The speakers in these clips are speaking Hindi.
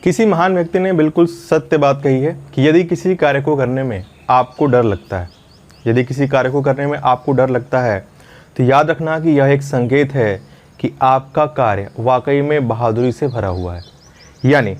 किसी महान व्यक्ति ने बिल्कुल सत्य बात कही है कि यदि किसी कार्य को करने में आपको डर लगता है, यदि किसी कार्य को करने में आपको डर लगता है तो याद रखना कि यह एक संकेत है कि आपका कार्य वाकई में बहादुरी से भरा हुआ है। यानी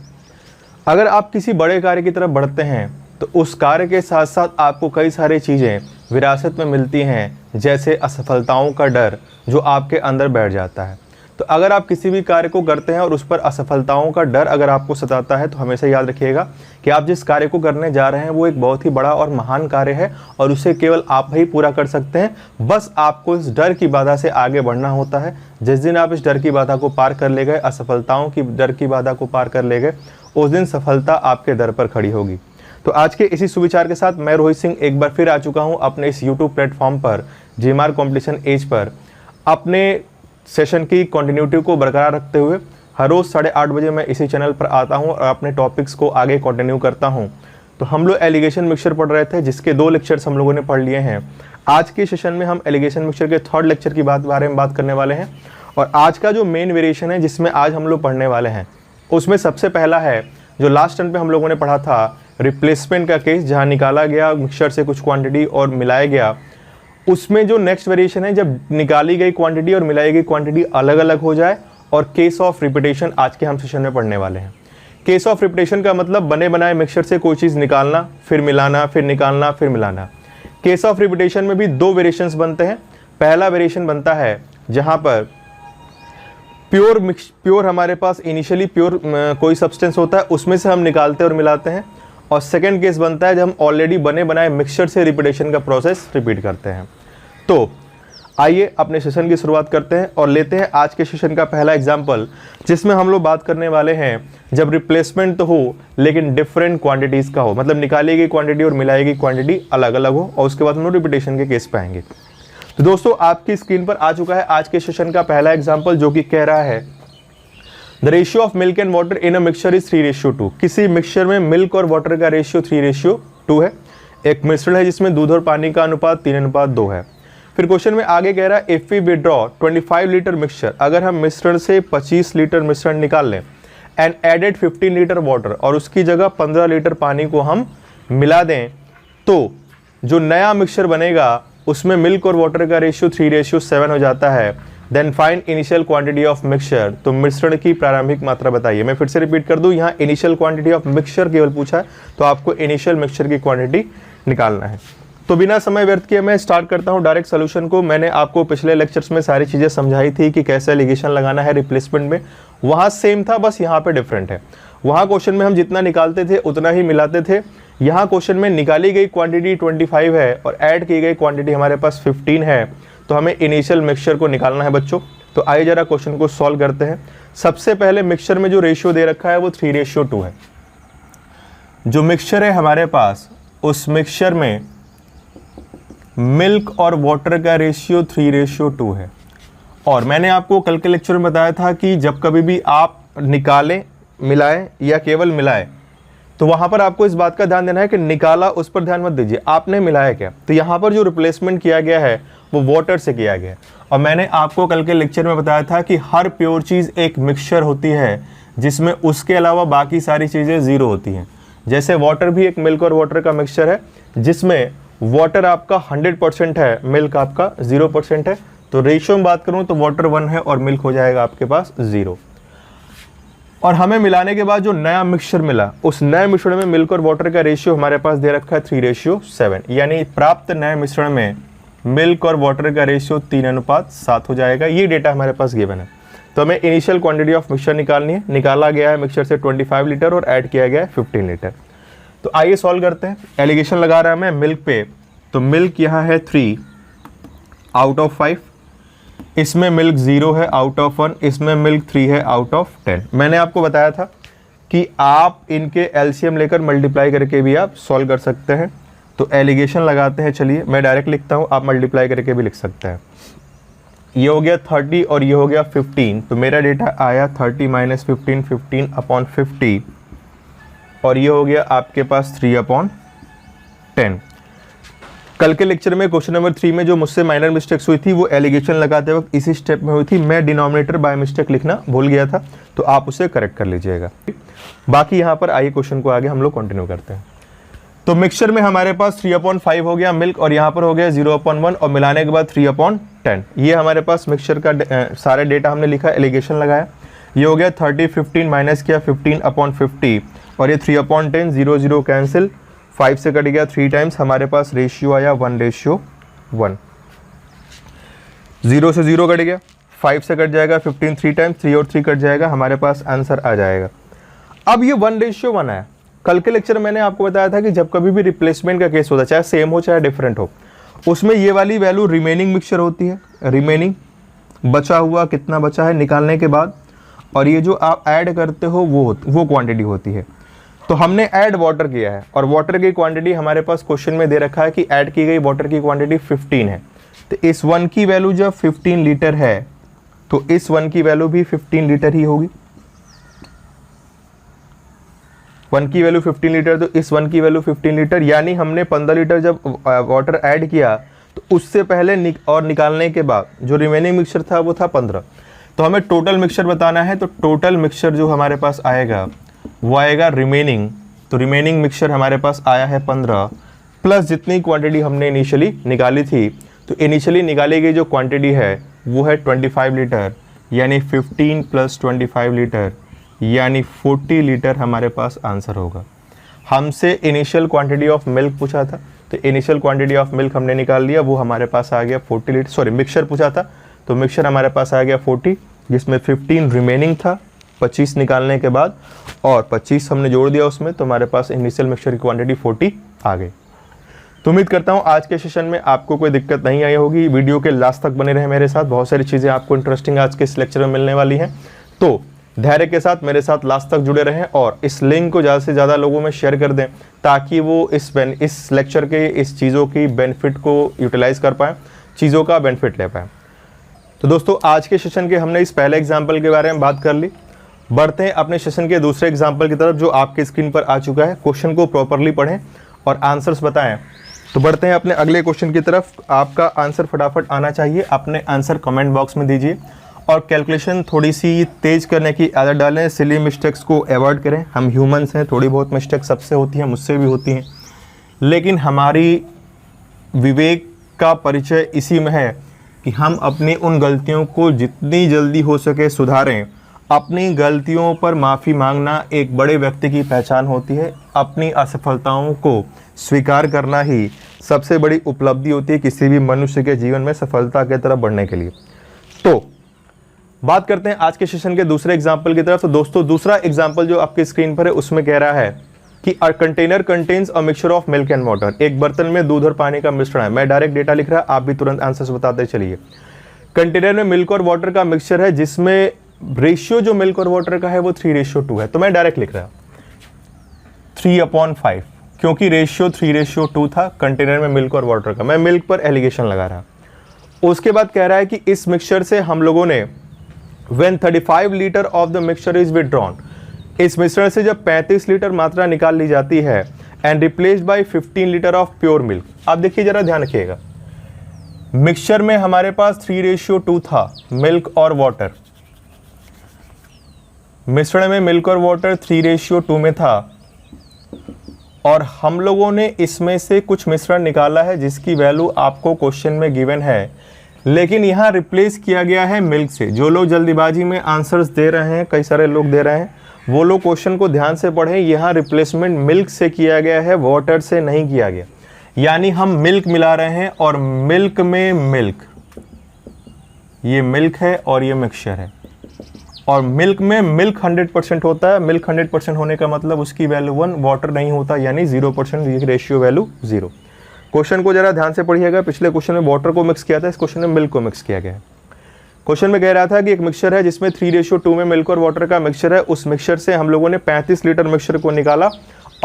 अगर आप किसी बड़े कार्य की तरफ बढ़ते हैं तो उस कार्य के साथ साथ आपको कई सारी चीज़ें विरासत में मिलती हैं, जैसे असफलताओं का डर जो आपके अंदर बैठ जाता है। तो अगर आप किसी भी कार्य को करते हैं और उस पर असफलताओं का डर अगर आपको सताता है तो हमेशा याद रखिएगा कि आप जिस कार्य को करने जा रहे हैं वो एक बहुत ही बड़ा और महान कार्य है और उसे केवल आप ही पूरा कर सकते हैं। बस आपको इस डर की बाधा से आगे बढ़ना होता है। जिस दिन आप इस डर की बाधा को पार कर ले गए, असफलताओं की डर की बाधा को पार कर ले गए, उस दिन सफलता आपके दर पर खड़ी होगी। तो आज के इसी सुविचार के साथ मैं रोहित सिंह एक बार फिर आ चुका हूं अपने इस यूट्यूब प्लेटफॉर्म पर जीएमआर कॉम्पिटिशन एज पर अपने सेशन की कंटिन्यूटी को बरकरार रखते हुए हर रोज़ 8:30 बजे मैं इसी चैनल पर आता हूं और अपने टॉपिक्स को आगे कंटिन्यू करता हूं। तो हम लोग एलिगेशन मिक्सचर पढ़ रहे थे, जिसके 2 लेक्चर्स हम लोगों ने पढ़ लिए हैं। आज के सेशन में हम एलिगेशन मिक्सचर के 3rd लेक्चर की बारे में बात करने वाले हैं और आज का जो मेन वेरिएशन है जिसमें आज हम लोग पढ़ने वाले हैं उसमें सबसे पहला है जो लास्ट टर्न पे हम लोगों ने पढ़ा था, रिप्लेसमेंट का केस, जहाँ निकाला गया मिक्सचर से कुछ क्वांटिटी और मिलाया गया। उसमें जो नेक्स्ट वेरिएशन है जब निकाली गई क्वांटिटी और मिलाई गई क्वांटिटी अलग अलग हो जाए, और केस ऑफ रिपीटेशन आज के हम सेशन में पढ़ने वाले हैं। केस ऑफ रिपीटेशन का मतलब बने बनाए मिक्सचर से कोई चीज़ निकालना, फिर मिलाना, फिर निकालना, फिर मिलाना। केस ऑफ रिपीटेशन में भी 2 वेरिएशंस बनते हैं। पहला वेरिएशन बनता है जहाँ पर प्योर हमारे पास इनिशियली प्योर कोई सब्सटेंस होता है, उसमें से हम निकालते और मिलाते हैं। और सेकंड केस बनता है जब हम ऑलरेडी बने बनाए मिक्सचर से रिपीटेशन का प्रोसेस रिपीट करते हैं। तो आइए अपने सेशन की शुरुआत करते हैं और लेते हैं आज के सेशन का पहला एग्जाम्पल, जिसमें हम लोग बात करने वाले हैं जब रिप्लेसमेंट तो हो लेकिन डिफरेंट क्वांटिटीज़ का हो, मतलब निकाली गई क्वांटिटी और मिलाई गई क्वांटिटी अलग अलग हो, और उसके बाद हम लोग रिपीटेशन के केस पे आएंगे। तो दोस्तों आपकी स्क्रीन पर आ चुका है आज के सेशन का पहला एग्जाम्पल, जो कि कह रहा है the ratio of milk and water in a mixture is 3:2। किसी मिक्सचर में मिल्क और वाटर का रेशियो 3:2 है। एक मिश्रण है जिसमें दूध और पानी का अनुपात 3:2 है। फिर क्वेश्चन में आगे कह रहा है if we withdraw 25 litre mixture, अगर हम मिश्रण से 25 लीटर मिश्रण निकाल लें एंड एडेड 15 लीटर वाटर, और उसकी जगह 15 लीटर पानी को हम मिला दें, तो जो नया मिक्सचर बनेगा उसमें मिल्क और वाटर का रेशियो 3:7 हो जाता है। Then find initial quantity of mixture, तो मिश्रण की प्रारंभिक मात्रा बताइए। मैं फिर से रिपीट कर दूं, यहाँ इनिशियल क्वांटिटी ऑफ मिक्सचर केवल पूछा है, तो आपको इनिशियल मिक्सचर की क्वांटिटी निकालना है। तो बिना समय व्यर्थ किए मैं स्टार्ट करता हूं डायरेक्ट सोल्यूशन को। मैंने आपको पिछले लेक्चर्स में सारी चीज़ें समझाई थी कि कैसे एलिगेशन लगाना है रिप्लेसमेंट में, वहाँ सेम था, बस यहाँ पे डिफरेंट है। वहाँ क्वेश्चन में हम जितना निकालते थे उतना ही मिलाते थे। यहाँ क्वेश्चन में निकाली गई क्वांटिटी 25 है और ऐड की गई क्वांटिटी हमारे पास 15 है, तो हमें इनिशियल मिक्सचर को निकालना है बच्चों। तो आइए जरा क्वेश्चन को सॉल्व करते हैं। सबसे पहले मिक्सचर में जो रेशियो दे रखा है वो 3:2 है। जो मिक्सचर है हमारे पास, उस मिक्सचर में मिल्क और वाटर का रेशियो 3:2 है। और मैंने आपको कल के लेक्चर में बताया था कि जब कभी भी आप निकालें, मिलाएं या केवल मिलाएं, तो वहाँ पर आपको इस बात का ध्यान देना है कि निकाला उस पर ध्यान मत दीजिए, आपने मिलाया क्या। तो यहाँ पर जो रिप्लेसमेंट किया गया है वो वाटर से किया गया है। और मैंने आपको कल के लेक्चर में बताया था कि हर प्योर चीज़ एक मिक्सचर होती है जिसमें उसके अलावा बाकी सारी चीज़ें ज़ीरो होती हैं। जैसे वाटर भी एक मिल्क और वाटर का मिक्सचर है जिसमें वाटर आपका 100% है, मिल्क आपका 0% है। तो रेशियो में बात करूँ तो वाटर 1 है और मिल्क हो जाएगा आपके पास 0। और हमें मिलाने के बाद जो नया मिक्सचर मिला, उस नए मिश्रण में मिल्क और वाटर का रेशियो हमारे पास दे रखा है 3:7, यानी प्राप्त नए मिश्रण में मिल्क और वाटर का रेशियो 3:7 हो जाएगा। ये डेटा हमारे पास गिवन है। तो हमें इनिशियल क्वांटिटी ऑफ मिक्सचर निकालनी है। निकाला गया है मिक्सचर से 25 लीटर और ऐड किया गया है 15 लीटर। तो आइए सॉल्व करते हैं। एलिगेशन लगा रहा है मैं मिल्क पे, तो मिल्क यहाँ है 3/5, इसमें मिल्क 0 है आउट ऑफ 1, इसमें मिल्क 3 है आउट ऑफ 10। मैंने आपको बताया था कि आप इनके एलसीएम लेकर मल्टीप्लाई करके भी आप सॉल्व कर सकते हैं। तो एलिगेशन लगाते हैं, चलिए मैं डायरेक्ट लिखता हूँ, आप मल्टीप्लाई करके भी लिख सकते हैं। ये हो गया 30 और ये हो गया 15, तो मेरा डेटा आया 30 - 15, 15/50, और ये हो गया आपके पास 3/10। कल के लेक्चर में क्वेश्चन नंबर 3 में जो मुझसे माइनर मिस्टेक्स हुई थी वो एलिगेशन लगाते वक्त इसी स्टेप में हुई थी। मैं डिनोमिनेटर बाय मिस्टेक लिखना भूल गया था, तो आप उसे करेक्ट कर लीजिएगा। बाकी यहाँ पर आइए क्वेश्चन को आगे हम लोग कंटिन्यू करते हैं। तो मिक्सचर में हमारे पास 3/5 हो गया मिल्क, और यहाँ पर हो गया 0/1, और मिलाने के बाद 3/10। ये हमारे पास मिक्सचर का सारे डेटा हमने लिखा, एलिगेशन लगाया। ये हो गया 30, 15 माइनस किया 15/50, और ये 3/10, 0 0 कैंसिल, 5 से कट गया 3 टाइम्स, हमारे पास रेशियो आया 1:1। 0 से 0 कट गया, 5 से कट जाएगा 15 3 टाइम्स, 3 और 3 कट जाएगा, हमारे पास आंसर आ जाएगा। अब ये 1:1 आया। कल के लेक्चर मैंने आपको बताया था कि जब कभी भी रिप्लेसमेंट का केस होता है, चाहे सेम हो चाहे डिफरेंट हो, उसमें ये वाली वैल्यू रिमेनिंग मिक्सचर होती है। रिमेनिंग बचा हुआ कितना बचा है निकालने के बाद, और ये जो आप ऐड करते हो वो क्वांटिटी होती है। तो हमने ऐड वाटर किया है, और वाटर की क्वांटिटी हमारे पास क्वेश्चन में दे रखा है कि ऐड की गई वाटर की क्वांटिटी 15 है। तो इस 1 की वैल्यू जब 15 लीटर है तो इस 1 की वैल्यू भी 15 लीटर ही होगी। 1 की वैल्यू 15 लीटर, तो इस 1 की वैल्यू 15 लीटर, यानी हमने 15 लीटर जब वाटर ऐड किया तो उससे पहले और निकालने के बाद जो रिमेनिंग मिक्सचर था वो था 15। तो हमें टोटल मिक्सचर बताना है, तो टोटल मिक्सचर जो हमारे पास आएगा वो आएगा रिमेनिंग। तो रिमेनिंग मिक्सचर हमारे पास आया है 15, प्लस जितनी क्वांटिटी हमने इनिशियली निकाली थी। तो इनिशियली निकाली गई जो क्वांटिटी है वो है 25 लीटर, यानी 15 + 25 लीटर, यानी 40 लीटर हमारे पास आंसर होगा। हमसे इनिशियल क्वांटिटी ऑफ मिल्क पूछा था, तो इनिशियल क्वांटिटी ऑफ मिल्क हमने निकाल लिया, वो हमारे पास आ गया 40 लीटर। सॉरी, मिक्सचर पूछा था, तो मिक्सचर हमारे पास आ गया 40, जिसमें 15 रिमेनिंग था 25 निकालने के बाद, और 25 हमने जोड़ दिया उसमें, तो हमारे पास इनिशियल मिक्सचर की क्वांटिटी 40 आ गई। तो उम्मीद करता हूँ आज के सेशन में आपको कोई दिक्कत नहीं आई होगी। वीडियो के लास्ट तक बने रहे मेरे साथ, बहुत सारी चीज़ें आपको इंटरेस्टिंग आज के इस लेक्चर में मिलने वाली हैं। तो धैर्य के साथ मेरे साथ लास्ट तक जुड़े रहें, और इस लिंक को ज़्यादा से ज़्यादा लोगों में शेयर कर दें, ताकि वो इस लेक्चर के इस चीज़ों की बेनिफिट को यूटिलाइज़ कर पाएँ, चीज़ों का बेनिफिट ले पाएँ। तो दोस्तों, आज के सेशन के हमने इस पहले एग्जाम्पल के बारे में बात कर ली। बढ़ते हैं अपने सेशन के दूसरे एग्जाम्पल की तरफ, जो आपके स्क्रीन पर आ चुका है। क्वेश्चन को प्रॉपरली पढ़ें और आंसर्स बताएं। तो बढ़ते हैं अपने अगले क्वेश्चन की तरफ। आपका आंसर फटाफट आना चाहिए, अपने आंसर कमेंट बॉक्स में दीजिए, और कैलकुलेशन थोड़ी सी तेज़ करने की आदत डालें। सिली मिस्टेक्स को अवॉइड करें। हम ह्यूमंस हैं, थोड़ी बहुत मिस्टेक्स सबसे होती हैं, मुझसे भी होती हैं, लेकिन हमारी विवेक का परिचय इसी में है कि हम अपनी उन गलतियों को जितनी जल्दी हो सके सुधारें। अपनी गलतियों पर माफ़ी मांगना एक बड़े व्यक्ति की पहचान होती है। अपनी असफलताओं को स्वीकार करना ही सबसे बड़ी उपलब्धि होती है किसी भी मनुष्य के जीवन में सफलता की तरफ बढ़ने के लिए। तो बात करते हैं आज के सेशन के दूसरे एग्जाम्पल की तरफ। तो दोस्तों, दूसरा एग्जाम्पल जो आपकी स्क्रीन पर है उसमें कह रहा है कि अ container contains a mixture of milk and water. एक बर्तन में दूध और पानी का मिश्रण है। मैं डायरेक्ट डेटा लिख रहा, आप भी तुरंत आंसर्स बताते चलिए। कंटेनर में मिल्क और वाटर का मिक्सचर है, जिसमें रेशियो जो मिल्क और वाटर का है वो 3:2 है। तो मैं डायरेक्ट लिख रहा 3/5, क्योंकि रेशियो 3:2 था कंटेनर में मिल्क और वाटर का। मैं मिल्क पर एलिगेशन लगा रहा। उसके बाद कह रहा है कि इस मिक्सचर से हम लोगों ने when 35 litre of the mixture is withdrawn, इस मिश्रण से जब 35 लीटर मात्रा निकाल ली जाती है, and replaced by 15 litre of pure milk. अब देखिए, जरा ध्यान रखिएगा, मिक्सचर में हमारे पास 3:2 था, मिल्क और वाटर। मिश्रण में मिल्क और वाटर 3:2 में था, और हम लोगों ने इसमें से कुछ मिश्रण निकाला है जिसकी वैल्यू आपको क्वेश्चन में गिवन है, लेकिन यहाँ रिप्लेस किया गया है मिल्क से। जो लोग जल्दीबाजी में आंसर्स दे रहे हैं, कई सारे लोग दे रहे हैं, वो लोग क्वेश्चन को ध्यान से पढ़ें। यहाँ रिप्लेसमेंट मिल्क से किया गया है, वाटर से नहीं किया गया। यानी हम मिल्क मिला रहे हैं, और मिल्क में मिल्क, ये मिल्क है और ये मिक्सचर है, और मिल्क में मिल्क 100% होता है। मिल्क 100% होने का मतलब उसकी वैल्यू 1, वाटर नहीं होता, यानी 0%, रेशियो वैल्यू 0। क्वेश्चन को जरा ध्यान से पढ़िएगा। पिछले क्वेश्चन में वाटर को मिक्स किया था, इस क्वेश्चन में मिल्क को मिक्स किया गया है। क्वेश्चन में कह रहा था कि एक मिक्सचर है जिसमें 3:2 में मिल्क और वाटर का मिक्सचर है। उस मिक्सचर से हम लोगों ने 35 लीटर मिक्सचर को निकाला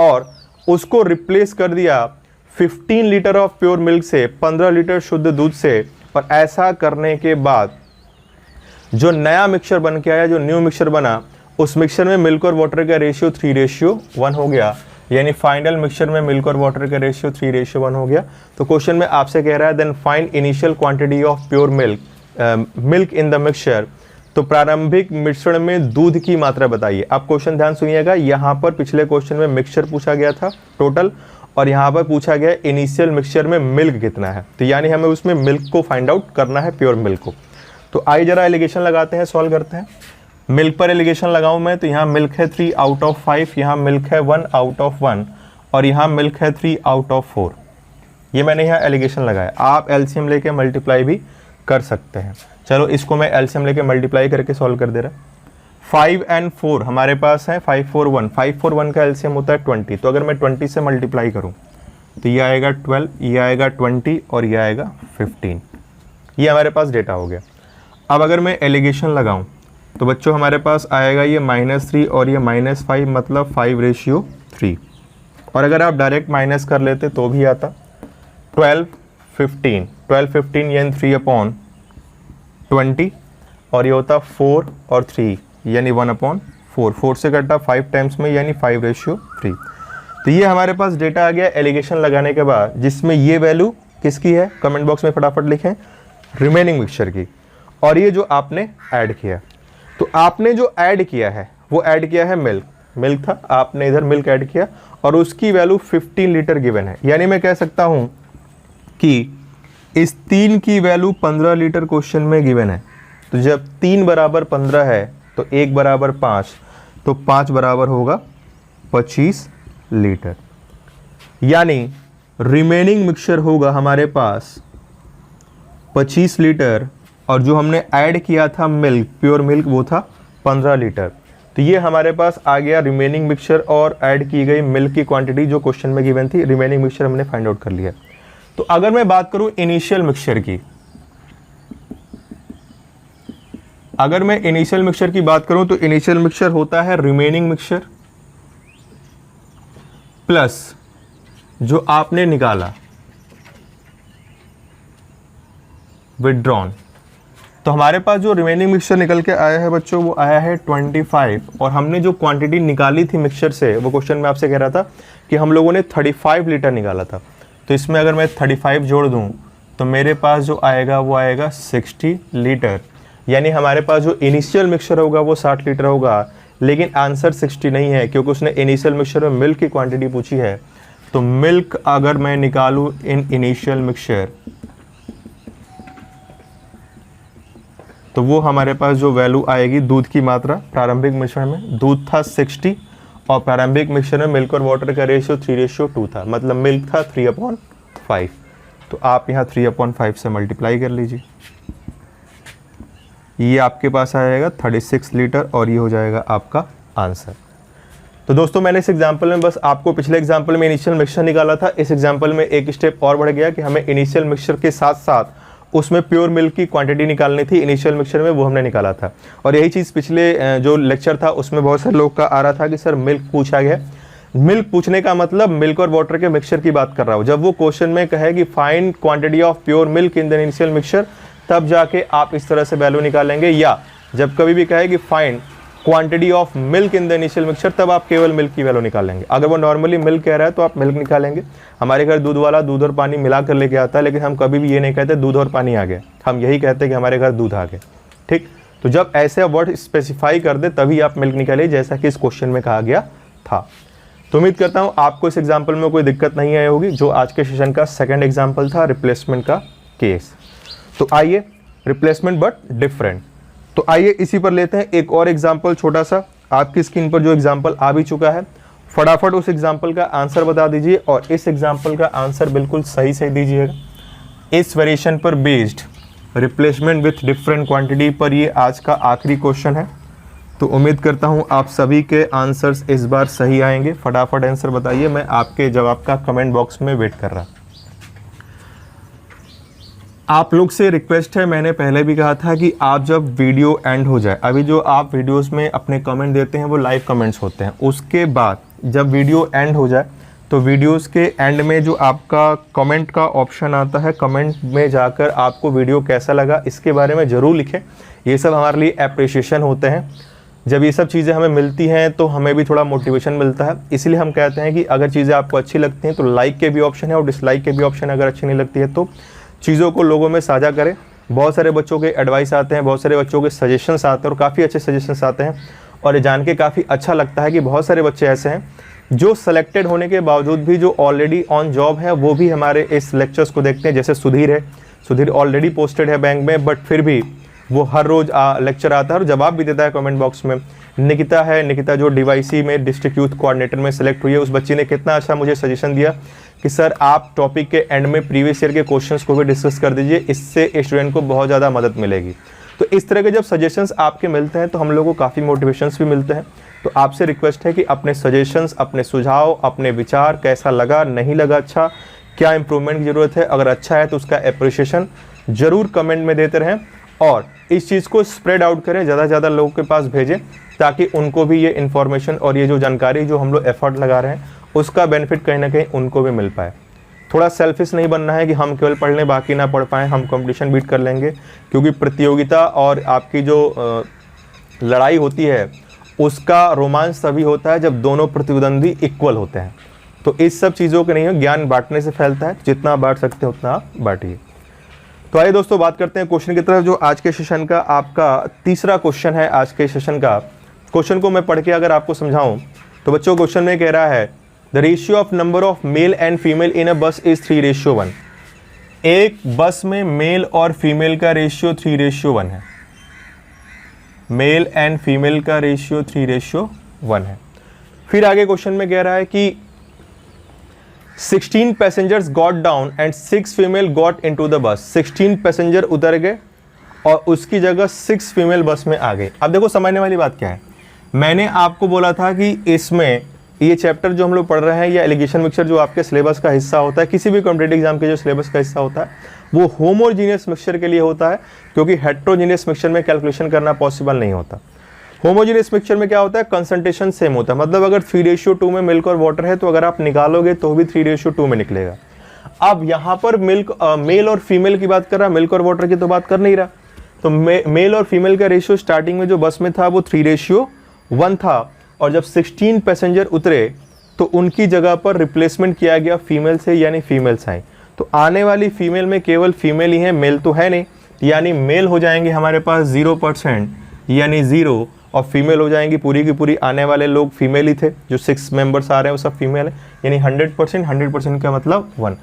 और उसको रिप्लेस कर दिया 15 लीटर ऑफ प्योर मिल्क से, 15 लीटर शुद्ध दूध से। और ऐसा करने के बाद जो नया मिक्सचर बन के आया, जो न्यू मिक्सचर बना, उस मिक्सचर में मिल्क और वाटर का रेशियो 3:1 हो गया। यानी फाइनल मिक्सचर में मिल्क और वाटर का रेशियो 3:1 हो गया। तो क्वेश्चन में आपसे कह रहा है then find initial quantity of pure milk in the mixture. तो प्रारंभिक मिश्रण में दूध की मात्रा बताइए। आप क्वेश्चन ध्यान सुनिएगा, यहाँ पर पिछले क्वेश्चन में मिक्सचर पूछा गया था टोटल, और यहाँ पर पूछा गया इनिशियल मिक्सचर में मिल्क कितना है। तो यानी हमें उसमें मिल्क को फाइंड आउट करना है, प्योर मिल्क को। तो आइए जरा एलिगेशन लगाते हैं, सॉल्व करते हैं। मिल्क पर एलिगेशन लगाऊं मैं, तो यहाँ मिल्क है 3 आउट ऑफ 5, यहाँ मिल्क है 1 आउट ऑफ 1, और यहाँ मिल्क है 3 आउट ऑफ 4। ये मैंने यहाँ एलिगेशन लगाया। आप एलसीएम लेके मल्टीप्लाई भी कर सकते हैं। चलो इसको मैं एलसीएम लेके मल्टीप्लाई करके सॉल्व कर दे रहा। 5 और 4 हमारे पास है 5 4 1, 5 4 1 का एलसीएम होता है 20। तो अगर मैं 20 से मल्टीप्लाई करूँ तो ये आएगा 12, ये आएगा 20 और ये आएगा 15। ये हमारे पास डेटा हो गया। अब अगर मैं एलिगेशन लगाऊं तो बच्चों हमारे पास आएगा ये -3 और ये -5, मतलब 5:3। और अगर आप डायरेक्ट माइनस कर लेते तो भी आता। 12 15 यानी 3/20, और ये होता 4 और 3 यानी 1/4। 4 से कटा 5 टाइम्स में यानी 5:3। तो ये हमारे पास डेटा आ गया एलिगेशन लगाने के बाद, जिसमें ये वैल्यू किसकी है कमेंट बॉक्स में फटाफट लिखें, रिमेनिंग मिक्सचर की। और ये जो आपने ऐड किया, तो आपने जो ऐड किया है वो ऐड किया है मिल्क था, आपने इधर मिल्क ऐड किया और उसकी वैल्यू 15 लीटर गिवन है। यानी मैं कह सकता हूं कि इस 3 की वैल्यू 15 लीटर क्वेश्चन में गिवन है। तो जब 3 बराबर 15 है तो 1 बराबर 5, तो 5 बराबर होगा 25 लीटर। यानी रिमेनिंग मिक्सचर होगा हमारे पास 25 लीटर, और जो हमने ऐड किया था मिल्क, प्योर मिल्क, वो था 15 लीटर। तो ये हमारे पास आ गया रिमेनिंग मिक्सचर और ऐड की गई मिल्क की क्वांटिटी जो क्वेश्चन में गिवन थी। रिमेनिंग मिक्सचर हमने फाइंड आउट कर लिया। तो अगर मैं बात करूं इनिशियल मिक्सचर की, अगर मैं इनिशियल मिक्सचर की बात करूं तो इनिशियल मिक्सचर होता है रिमेनिंग मिक्सचर प्लस जो आपने निकाला विथड्रॉन। तो हमारे पास जो रिमेनिंग मिक्सचर निकल के आया है बच्चों वो आया है 25, और हमने जो क्वांटिटी निकाली थी मिक्सचर से, वो क्वेश्चन में आपसे कह रहा था कि हम लोगों ने 35 लीटर निकाला था। तो इसमें अगर मैं 35 जोड़ दूं तो मेरे पास जो आएगा वो आएगा 60 लीटर। यानी हमारे पास जो इनिशियल मिक्सचर होगा वो 60 लीटर होगा, लेकिन आंसर 60 नहीं है क्योंकि उसने इनिशियल मिक्सचर में मिल्क की क्वांटिटी पूछी है। तो मिल्क अगर मैं निकालूं इन इनिशियल मिक्सचर तो वो हमारे पास जो वैल्यू आएगी दूध की मात्रा प्रारंभिक मिश्रण में, दूध था 60 और प्रारंभिक मिश्रण में मिल्क और वाटर का रेशियो 3:2 था, मतलब मिल्क था 3/5। तो आप यहाँ 3/5 से मल्टीप्लाई कर लीजिए, ये आपके पास आएगा 36 लीटर और ये हो जाएगा आपका आंसर। तो दोस्तों मैंने इस एग्जाम्पल में बस आपको पिछले एग्जाम्पल में इनिशियल मिक्सचर निकाला था, इस एग्जाम्पल में एक स्टेप और बढ़ गया कि हमें इनिशियल मिक्सचर के साथ साथ उसमें प्योर मिल्क की क्वांटिटी निकालनी थी इनिशियल मिक्सचर में, वो हमने निकाला था। और यही चीज़ पिछले जो लेक्चर था उसमें बहुत सारे लोग का आ रहा था कि सर मिल्क पूछा गया। मिल्क पूछने का मतलब मिल्क और वाटर के मिक्सचर की बात कर रहा हूँ। जब वो क्वेश्चन में कहे कि find quantity of pure milk in the initial mixture, तब जाके आप इस तरह से वैल्यू निकालेंगे। या जब कभी भी कहे कि find quantity of milk in the initial mixture, तब आप केवल मिल्क की वैल्यू निकालेंगे। अगर वो नॉर्मली मिल्क कह रहा है तो आप मिल्क निकालेंगे। हमारे घर दूध वाला दूध और पानी मिला कर लेके आता है, लेकिन हम कभी भी ये नहीं कहते दूध और पानी आ गया, हम यही कहते हैं कि हमारे घर दूध आ गया। ठीक, तो जब ऐसे वर्ड स्पेसिफाई कर दे तभी आप मिल्क निकालिए, जैसा कि इस क्वेश्चन में कहा गया था। तो उम्मीद करता हूँ आपको इस एग्जाम्पल में कोई दिक्कत नहीं आई होगी, जो आज के सेशन का सेकेंड एग्जाम्पल था, रिप्लेसमेंट का केस। तो आइए, रिप्लेसमेंट बट डिफरेंट। तो आइए इसी पर लेते हैं एक और एग्जाम्पल छोटा सा। आपकी स्क्रीन पर जो एग्जाम्पल आ भी चुका है, फटाफट उस एग्जाम्पल का आंसर बता दीजिए और इस एग्जाम्पल का आंसर बिल्कुल सही सही दीजिएगा। इस वेरिएशन पर based replacement with different quantity पर ये आज का आखिरी क्वेश्चन है। तो उम्मीद करता हूँ आप सभी के आंसर्स इस बार सही आएंगे। फटाफट आंसर बताइए, मैं आपके जवाब का कमेंट बॉक्स में वेट कर रहा। आप लोग से रिक्वेस्ट है, मैंने पहले भी कहा था कि आप जब वीडियो एंड हो जाए, अभी जो आप वीडियोस में अपने कमेंट देते हैं वो लाइव कमेंट्स होते हैं, उसके बाद जब वीडियो एंड हो जाए तो वीडियोस के एंड में जो आपका कमेंट का ऑप्शन आता है, कमेंट में जाकर आपको वीडियो कैसा लगा इसके बारे में ज़रूर लिखें। ये सब हमारे लिए अप्रिशिएशन होते हैं। जब ये सब चीज़ें हमें मिलती हैं तो हमें भी थोड़ा मोटिवेशन मिलता है। इसलिए हम कहते हैं कि अगर चीज़ें आपको अच्छी लगती हैं तो लाइक के भी ऑप्शन है और डिसलाइक के भी ऑप्शन है। अगर अच्छी नहीं लगती है तो चीज़ों को लोगों में साझा करें। बहुत सारे बच्चों के एडवाइस आते हैं, बहुत सारे बच्चों के सजेशंस आते हैं और काफ़ी अच्छे सजेशंस आते हैं। और ये जान के काफ़ी अच्छा लगता है कि बहुत सारे बच्चे ऐसे हैं जो सेलेक्टेड होने के बावजूद भी, जो ऑलरेडी ऑन जॉब है, वो भी हमारे इस लेक्चर्स को देखते हैं। जैसे सुधीर है, सुधीर ऑलरेडी पोस्टेड है बैंक में, बट फिर भी वो हर रोज़ लेक्चर आता है और जवाब भी देता है कमेंट बॉक्स में। निकिता है, निकिता जो डीवाईसी में डिस्ट्रिक्ट यूथ कोऑर्डिनेटर में सेलेक्ट हुई है, उस बच्ची ने कितना अच्छा मुझे सजेशन दिया कि सर आप टॉपिक के एंड में प्रीवियस ईयर के क्वेश्चंस को भी डिस्कस कर दीजिए, इससे स्टूडेंट को बहुत ज़्यादा मदद मिलेगी। तो इस तरह के जब सजेशंस आपके मिलते हैं तो हम लोगों को काफ़ी मोटिवेशंस भी मिलते हैं। तो आपसे रिक्वेस्ट है कि अपने सजेशंस, अपने सुझाव, अपने विचार, कैसा लगा, नहीं लगा अच्छा, क्या इंप्रूवमेंट की ज़रूरत है, अगर अच्छा है तो उसका अप्रिशिएशन ज़रूर कमेंट में देते रहें और इस चीज़ को स्प्रेड आउट करें, ज़्यादा से ज़्यादा लोगों के पास भेजें ताकि उनको भी ये इन्फॉर्मेशन और ये जो जानकारी जो हम लोग एफर्ट लगा रहे हैं उसका बेनिफिट कहीं ना कहीं उनको भी मिल पाए। थोड़ा सेल्फिश नहीं बनना है कि हम केवल पढ़ लें बाकी ना पढ़ पाएँ, हम कंपटीशन बीट कर लेंगे, क्योंकि प्रतियोगिता और आपकी जो लड़ाई होती है उसका रोमांच तभी होता है जब दोनों प्रतिद्वंदी इक्वल होते हैं। तो इस सब चीज़ों के नहीं है, ज्ञान बांटने से फैलता है, जितना बांट सकते हैं उतना आप बांटिए। तो आइए दोस्तों बात करते हैं क्वेश्चन की तरफ, जो आज के सेशन का आपका तीसरा क्वेश्चन है। आज के सेशन का क्वेश्चन को मैं पढ़ के अगर आपको समझाऊं तो बच्चों क्वेश्चन में कह रहा है the ratio of number of male and female in a bus is 3:1। एक बस में मेल और फीमेल का रेशियो 3:1 है। मेल एंड फीमेल का रेशियो 3:1 है। फिर आगे क्वेश्चन में कह रहा है कि 16 passengers got down and 6 female got into the bus. 16 passenger उतर गए और उसकी जगह 6 फीमेल बस में आ गए। अब देखो समझने वाली बात क्या है, मैंने आपको बोला था कि इसमें ये चैप्टर जो हम लोग पढ़ रहे हैं या एलिगेशन मिक्सचर जो आपके सिलेबस का हिस्सा होता है, किसी भी कॉम्पिटिटिव एग्जाम के जो सिलेबस का हिस्सा होता है वो होमोजीनियस मिक्सचर के लिए होता है, क्योंकि हेट्रोजीनियस मिक्सचर में कैलकुलेशन करना पॉसिबल नहीं होता। होमोजीनियस मिक्सचर में क्या होता है, कंसंट्रेशन सेम होता है, मतलब अगर 3:2 में मिल्क और वाटर है तो अगर आप निकालोगे तो भी 3:2 में निकलेगा। अब यहाँ पर मेल और फीमेल की बात कर रहा है, मिल्क और वाटर की तो बात कर नहीं रहा। तो मेल और फीमेल का रेशियो स्टार्टिंग में जो बस में था वो 3:1 था और जब 16 पैसेंजर उतरे तो उनकी जगह पर रिप्लेसमेंट किया गया फीमेल से, यानी फीमेल्स आई। तो आने वाली फीमेल में केवल फीमेल ही है, मेल तो है नहीं, यानी मेल हो जाएंगे हमारे पास 0% यानी 0 और फीमेल हो जाएंगी पूरी की पूरी। आने वाले लोग फीमेल ही थे, जो 6 मेंबर्स आ रहे हैं वो सब फीमेल है, यानी 100% का मतलब 1।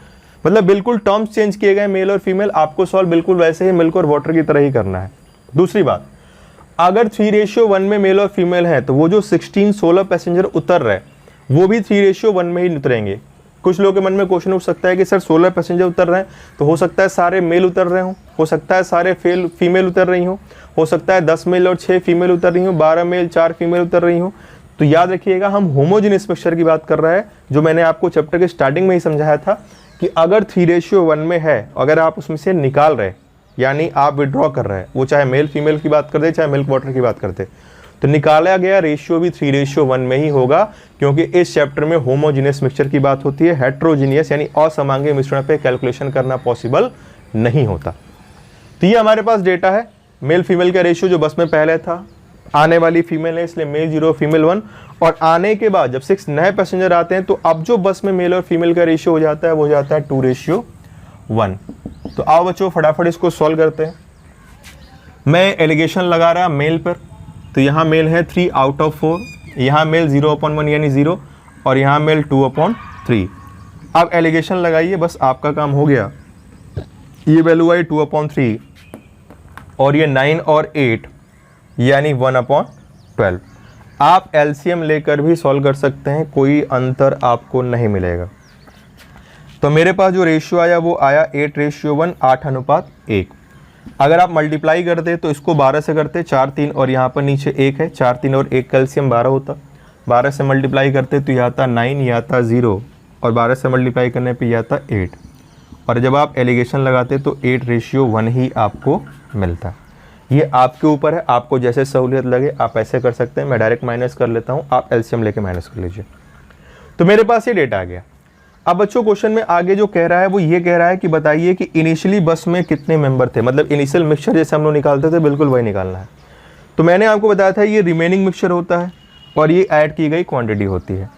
मतलब बिल्कुल टर्म्स चेंज किए गए मेल और फीमेल। आपको सॉल्व बिल्कुल वैसे ही मिल्क और वाटर की तरह ही करना है। दूसरी बात, अगर 3:1 में मेल और फीमेल है तो वो जो 16 पैसेंजर उतर रहे वो भी 3:1 में ही उतरेंगे। कुछ लोगों के मन में क्वेश्चन उठ सकता है कि सर 16 पैसेंजर उतर रहे हैं तो हो सकता है सारे मेल उतर रहे हों, हो सकता है सारे फीमेल उतर रही हो सकता है 10 मेल और 6 फीमेल उतर रही हों, 12 मेल 4 फीमेल उतर रही हों। तो याद रखिएगा हम होमोजेनियस मिक्सचर की बात कर रहे हैं, जो मैंने आपको चैप्टर के स्टार्टिंग में ही समझाया था कि अगर 3:1 में है, अगर आप उसमें से निकाल रहे यानी आप विड्रॉ कर रहे हैं, वो चाहे मेल फीमेल की बात करते चाहे मिल्क वाटर की बात करते, तो निकाला गया रेशियो भी 3:1 में ही होगा, क्योंकि इस चैप्टर में होमोजीनियस मिक्सचर की बात होती है। हेट्रोजीनियस यानी असमांगी मिश्रण पे कैलकुलेशन करना पॉसिबल नहीं होता। तो ये हमारे पास डेटा है, मेल फीमेल का रेशियो जो बस में पहले था, आने वाली फीमेल है इसलिए मेल 0 फीमेल 1, और आने के बाद जब 6 नए पैसेंजर आते हैं तो अब जो बस में मेल और फीमेल का रेशियो हो जाता है वो हो जाता है 2:1। तो आओ बच्चों फटाफट इसको सॉल्व करते हैं। मैं एलिगेशन लगा रहा मेल पर, तो यहाँ मेल है 3/4, यहाँ मेल 0/1 यानी 0 और यहाँ मेल 2/3। अब एलिगेशन लगाइए, बस आपका काम हो गया। ये वैल्यू आई 2/3 और ये 9 और 8 यानी 1/12। आप एलसीएम लेकर भी सॉल्व कर सकते हैं, कोई अंतर आपको नहीं मिलेगा। तो मेरे पास जो रेशियो आया वो आया 8:1, 8:1। अगर आप मल्टीप्लाई करते तो इसको 12 से करते, 4 3 और यहाँ पर नीचे 1 है, 4 3 और 1 कैल्शियम 12 होता। 12 से मल्टीप्लाई करते तो यह आता 9, यह आता 0 और 12 से मल्टीप्लाई करने पे यह आता 8। और जब आप एलिगेशन लगाते तो 8:1 ही आपको मिलता। ये आपके ऊपर है, आपको जैसे सहूलियत लगे आप ऐसे कर सकते हैं। मैं डायरेक्ट माइनस कर लेता हूँ, आप एलसीएम लेके माइनस कर लीजिए। तो मेरे पास ये डेटा आ गया। अब बच्चों क्वेश्चन में आगे जो कह रहा है वो ये कह रहा है कि बताइए कि इनिशियली बस में कितने मेंबर थे, मतलब इनिशियल मिक्सचर जैसे हम लोग निकालते थे बिल्कुल वही निकालना है। तो मैंने आपको बताया था ये रिमेनिंग मिक्सचर होता है और ये ऐड की गई क्वांटिटी होती है।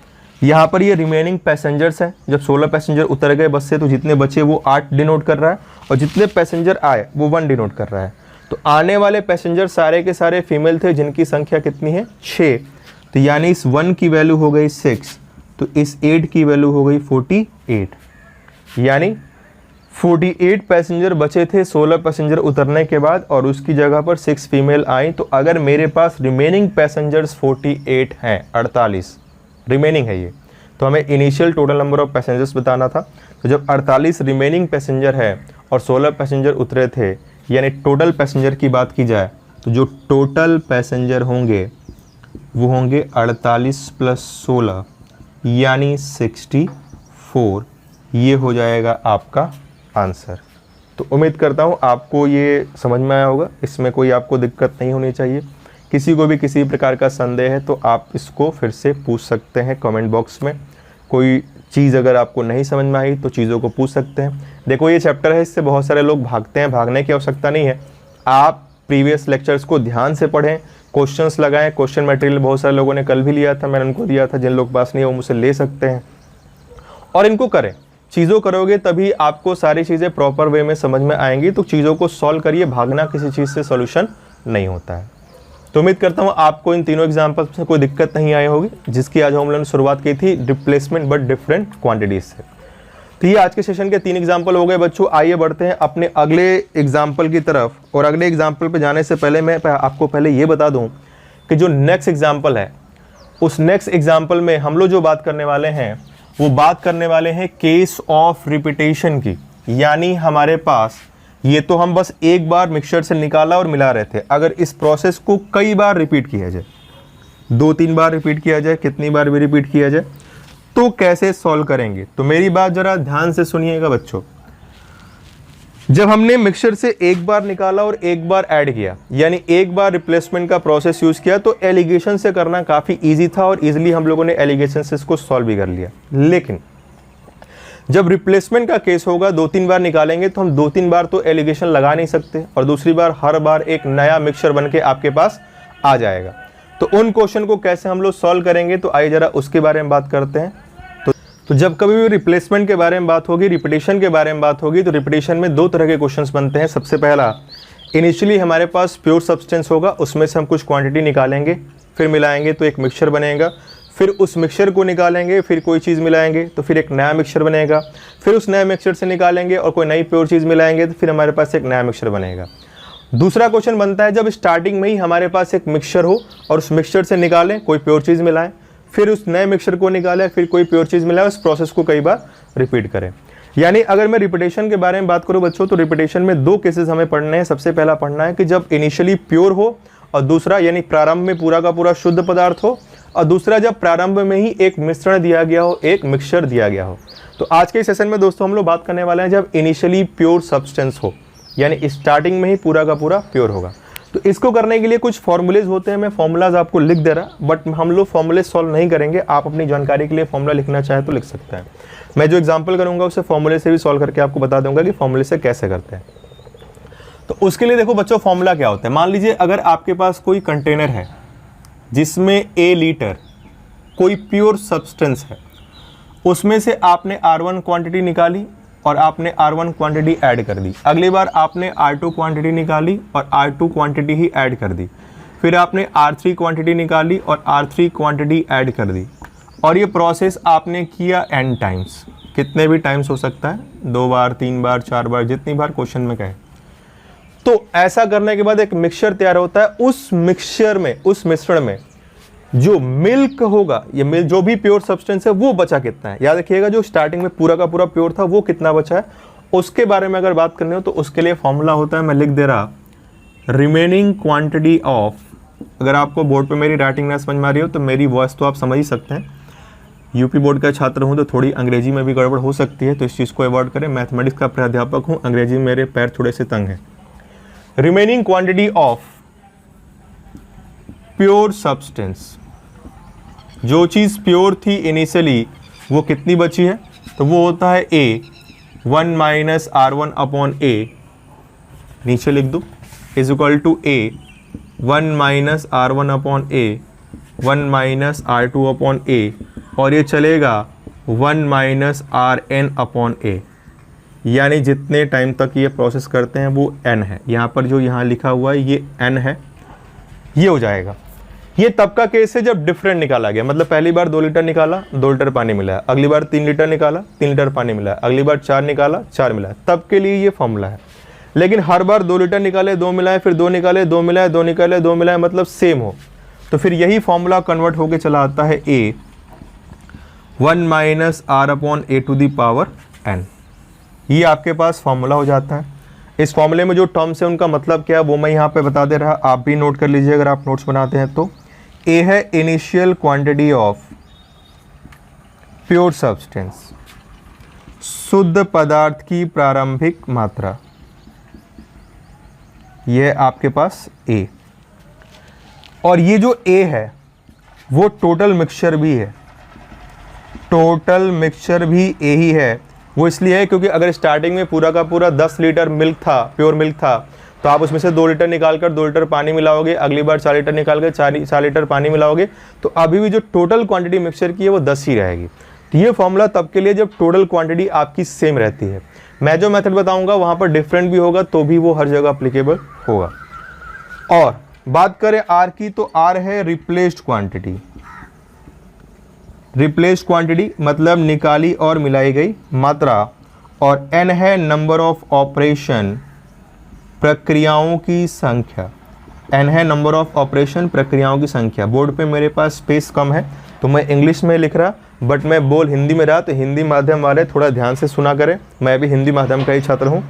यहाँ पर ये रिमेनिंग पैसेंजर्स हैं, जब 16 पैसेंजर उतर गए बस से तो जितने बचे वो 8 डिनोट कर रहा है और जितने पैसेंजर आए वो 1 डिनोट कर रहा है। तो आने वाले पैसेंजर सारे के सारे फीमेल थे जिनकी संख्या कितनी है 6, तो यानी इस 1 की वैल्यू हो गई 6, तो इस 8 की वैल्यू हो गई 48, यानी 48 पैसेंजर बचे थे 16 पैसेंजर उतरने के बाद और उसकी जगह पर 6 फीमेल आई। तो अगर मेरे पास रिमेनिंग पैसेंजर्स 48 हैं, 48 रिमेनिंग है ये, तो हमें initial total number of passengers बताना था। तो जब 48 रिमेनिंग पैसेंजर है और 16 पैसेंजर उतरे थे, यानी टोटल पैसेंजर की बात की जाए तो जो टोटल पैसेंजर होंगे वो होंगे 48 प्लस 16 यानी 64, ये हो जाएगा आपका आंसर। तो उम्मीद करता हूँ आपको ये समझ में आया होगा, इसमें कोई आपको दिक्कत नहीं होनी चाहिए। किसी को भी किसी प्रकार का संदेह है तो आप इसको फिर से पूछ सकते हैं कमेंट बॉक्स में। कोई चीज़ अगर आपको नहीं समझ में आई तो चीज़ों को पूछ सकते हैं। देखो ये चैप्टर है, इससे बहुत सारे लोग भागते हैं, भागने की आवश्यकता नहीं है। आप प्रीवियस लेक्चर्स को ध्यान से पढ़ें, क्वेश्चंस लगाएं। क्वेश्चन मटेरियल बहुत सारे लोगों ने कल भी लिया था, मैंने उनको दिया था। जिन लोग पास नहीं है वो मुझसे ले सकते हैं और इनको करें। चीज़ों करोगे तभी आपको सारी चीज़ें प्रॉपर वे में समझ में आएंगी। तो चीज़ों को सॉल्व करिए, भागना किसी चीज़ से सोल्यूशन नहीं होता है। तो उम्मीद करता हूँ आपको इन तीनों एग्जाम्पल्स में कोई दिक्कत नहीं आई होगी, जिसकी आज हम लोगों ने शुरुआत की थी रिप्लेसमेंट बट डिफरेंट क्वांटिटीज से। तो ये आज के सेशन के 3 एग्जाम्पल हो गए बच्चों। आइए बढ़ते हैं अपने अगले एग्जाम्पल की तरफ। और अगले एग्जाम्पल पे जाने से पहले मैं आपको पहले ये बता दूं कि जो नेक्स्ट एग्जाम्पल है, उस नेक्स्ट एग्जाम्पल में हम लोग जो बात करने वाले हैं वो बात करने वाले हैं केस ऑफ रिपीटेशन की। यानी हमारे पास ये तो हम बस एक बार मिक्सचर से निकाला और मिला रहे थे, अगर इस प्रोसेस को कई बार रिपीट किया जाए, 2-3 बार रिपीट किया जाए, कितनी बार भी रिपीट किया जाए, तो कैसे सॉल्व करेंगे। तो मेरी बात जरा ध्यान से सुनिएगा बच्चों। जब हमने मिक्सचर से एक बार निकाला और एक बार ऐड किया, यानी एक बार रिप्लेसमेंट का प्रोसेस यूज किया, तो एलिगेशन से करना काफी इजी था और इजीली हम लोगों ने एलिगेशन से इसको सॉल्व भी कर लिया। लेकिन जब रिप्लेसमेंट का केस होगा, 2-3 बार निकालेंगे तो हम 2-3 बार तो एलिगेशन लगा नहीं सकते और दूसरी बार हर बार एक नया मिक्सचर बन के आपके पास आ जाएगा। तो उन क्वेश्चन को कैसे हम लोग सॉल्व करेंगे, तो आइए जरा उसके बारे में बात करते हैं। तो जब कभी भी रिप्लेसमेंट के बारे में बात होगी, रिपीटेशन के बारे में बात होगी, तो रिपीटेशन में 2 तरह के क्वेश्चंस बनते हैं। सबसे पहला, इनिशियली हमारे पास प्योर सब्सटेंस होगा, उसमें से हम कुछ क्वांटिटी निकालेंगे, फिर मिलाएंगे तो एक मिक्सचर बनेगा, फिर उस मिक्सचर को निकालेंगे, फिर कोई चीज़ मिलाएंगे तो फिर एक नया मिक्सचर बनेगा, फिर उस नए मिक्सचर से निकालेंगे और कोई नई प्योर चीज़ मिलाएंगे तो फिर हमारे पास एक नया मिक्सचर बनेगा। दूसरा क्वेश्चन बनता है जब स्टार्टिंग में ही हमारे पास एक मिक्सचर हो और उस मिक्सचर से निकालें, कोई प्योर चीज़ मिलाएं, फिर उस नए मिक्सचर को निकालें, फिर कोई प्योर चीज़ मिलाएं, उस प्रोसेस को कई बार रिपीट करें। यानी अगर मैं रिपीटेशन के बारे में बात करूँ बच्चों, तो रिपीटेशन में 2 केसेस हमें पढ़ने हैं। सबसे पहला पढ़ना है कि जब इनिशियली प्योर हो, और दूसरा यानी प्रारंभ में पूरा का पूरा शुद्ध पदार्थ हो, और दूसरा जब प्रारंभ में ही एक मिश्रण दिया गया हो, एक मिक्सचर दिया गया हो। तो आज के सेशन में दोस्तों हम लोग बात करने वाले हैं जब इनिशियली प्योर सब्सटेंस हो, यानी स्टार्टिंग में ही पूरा का पूरा प्योर होगा। तो इसको करने के लिए कुछ फॉर्मूलेज होते हैं, मैं फॉर्मूलाज आपको लिख दे रहा, बट हम लोग फॉर्मूले सॉल्व नहीं करेंगे। आप अपनी जानकारी के लिए फॉर्मूला लिखना चाहे तो लिख सकते हैं। मैं जो एग्जाम्पल करूंगा उसे फॉर्मूले से भी सॉल्व करके आपको बता दूंगा कि फॉर्मूले से कैसे करते हैं। तो उसके लिए देखो बच्चों फॉर्मूला क्या होता है। मान लीजिए अगर आपके पास कोई कंटेनर है जिसमें A लीटर कोई प्योर सब्सटेंस है, उसमें से आपने R1 क्वांटिटी निकाली और आपने R1 क्वांटिटी ऐड कर दी। अगली बार आपने R2 क्वांटिटी निकाली और R2 क्वांटिटी ही ऐड कर दी। फिर आपने R3 क्वांटिटी निकाली और R3 क्वांटिटी ऐड कर दी। और ये प्रोसेस आपने किया n टाइम्स, कितने भी टाइम्स हो सकता है, 2 बार, 3 बार, 4 बार, जितनी बार क्वेश्चन में कहे। तो ऐसा करने के बाद एक मिक्सचर तैयार होता है। उस मिक्सचर में, उस मिश्रण में जो मिल्क होगा, ये मिल्क जो भी प्योर सब्सटेंस है वो बचा कितना है। याद रखिएगा जो स्टार्टिंग में पूरा का पूरा प्योर था वो कितना बचा है, उसके बारे में अगर बात करनी हो तो उसके लिए फॉर्मूला होता है, मैं लिख दे रहा, रिमेनिंग क्वांटिटी ऑफ। अगर आपको बोर्ड पे मेरी राइटिंग ना समझ में आ रही हो तो मेरी वॉइस तो आप समझ ही सकते हैं। यूपी बोर्ड का छात्र हूँ तो थोड़ी अंग्रेजी में भी गड़बड़ हो सकती है, तो इस चीज़ को अवॉइड करें। मैथमेटिक्स का प्राध्यापक हूँ, अंग्रेजी में मेरे पैर थोड़े से तंग हैं। Remaining quantity of pure substance, जो चीज़ प्योर थी इनिशियली वो कितनी बची है, तो वो होता है A 1 minus R1 upon A, नीचे लिख दो, is equal to A 1 minus R1 upon A, 1 minus R2 upon A, और ये चलेगा 1 माइनस Rn अपॉन ए, यानी जितने टाइम तक ये प्रोसेस करते हैं वो n है। यहाँ पर जो यहाँ लिखा हुआ है ये n है, ये हो जाएगा। ये तब का केस है जब डिफरेंट निकाला गया, मतलब पहली बार 2 लीटर निकाला, 2 लीटर पानी मिला, अगली बार 3 लीटर निकाला, 3 लीटर पानी मिला, अगली बार 4 निकाला, 4 मिला, तब के लिए ये फॉर्मूला है। लेकिन हर बार 2 लीटर निकाले, 2 मिलाए, फिर 2 निकाले, 2 मिलाए, 2 निकाले, 2 मिलाए, मतलब सेम हो, तो फिर यही फॉर्मूला कन्वर्ट होके चला आता है A 1 minus R upon A to the power n। ये आपके पास फॉर्मूला हो जाता है। इस फॉर्मूले में जो टर्म्स है उनका मतलब क्या है वो मैं यहाँ पे बता दे रहा, आप भी नोट कर लीजिए अगर आप नोट्स बनाते हैं तो। ए है initial quantity of pure substance, शुद्ध पदार्थ की प्रारंभिक मात्रा, यह आपके पास ए। और ये जो ए है वो टोटल मिक्सचर भी है, टोटल मिक्सचर भी ए ही है। वो इसलिए है क्योंकि अगर स्टार्टिंग में पूरा का पूरा 10 लीटर मिल्क था, प्योर मिल्क था, तो आप उसमें से 2 लीटर निकाल कर 2 लीटर पानी मिलाओगे, अगली बार 4 लीटर निकाल कर 4 लीटर पानी मिलाओगे, तो अभी भी जो टोटल क्वांटिटी मिक्सचर की है वो 10 ही रहेगी। तो ये फॉर्मूला तब के लिए जब टोटल क्वांटिटी आपकी सेम रहती है। मैं जो मेथड बताऊंगा वहाँ पर डिफरेंट भी होगा तो भी वो हर जगह अप्लीकेबल होगा। और बात करें आर की, तो आर है रिप्लेस्ड क्वांटिटी। रिप्लेस्ड क्वांटिटी मतलब निकाली और मिलाई गई मात्रा, और एन है नंबर ऑफ ऑपरेशन, प्रक्रियाओं की संख्या। एन है नंबर ऑफ ऑपरेशन, प्रक्रियाओं की संख्या। बोर्ड पे मेरे पास स्पेस कम है तो मैं इंग्लिश में लिख रहा, बट मैं बोल हिंदी में रहा, तो हिंदी माध्यम वाले थोड़ा ध्यान से सुना करें। मैं भी हिंदी माध्यम का ही छात्र हूँ।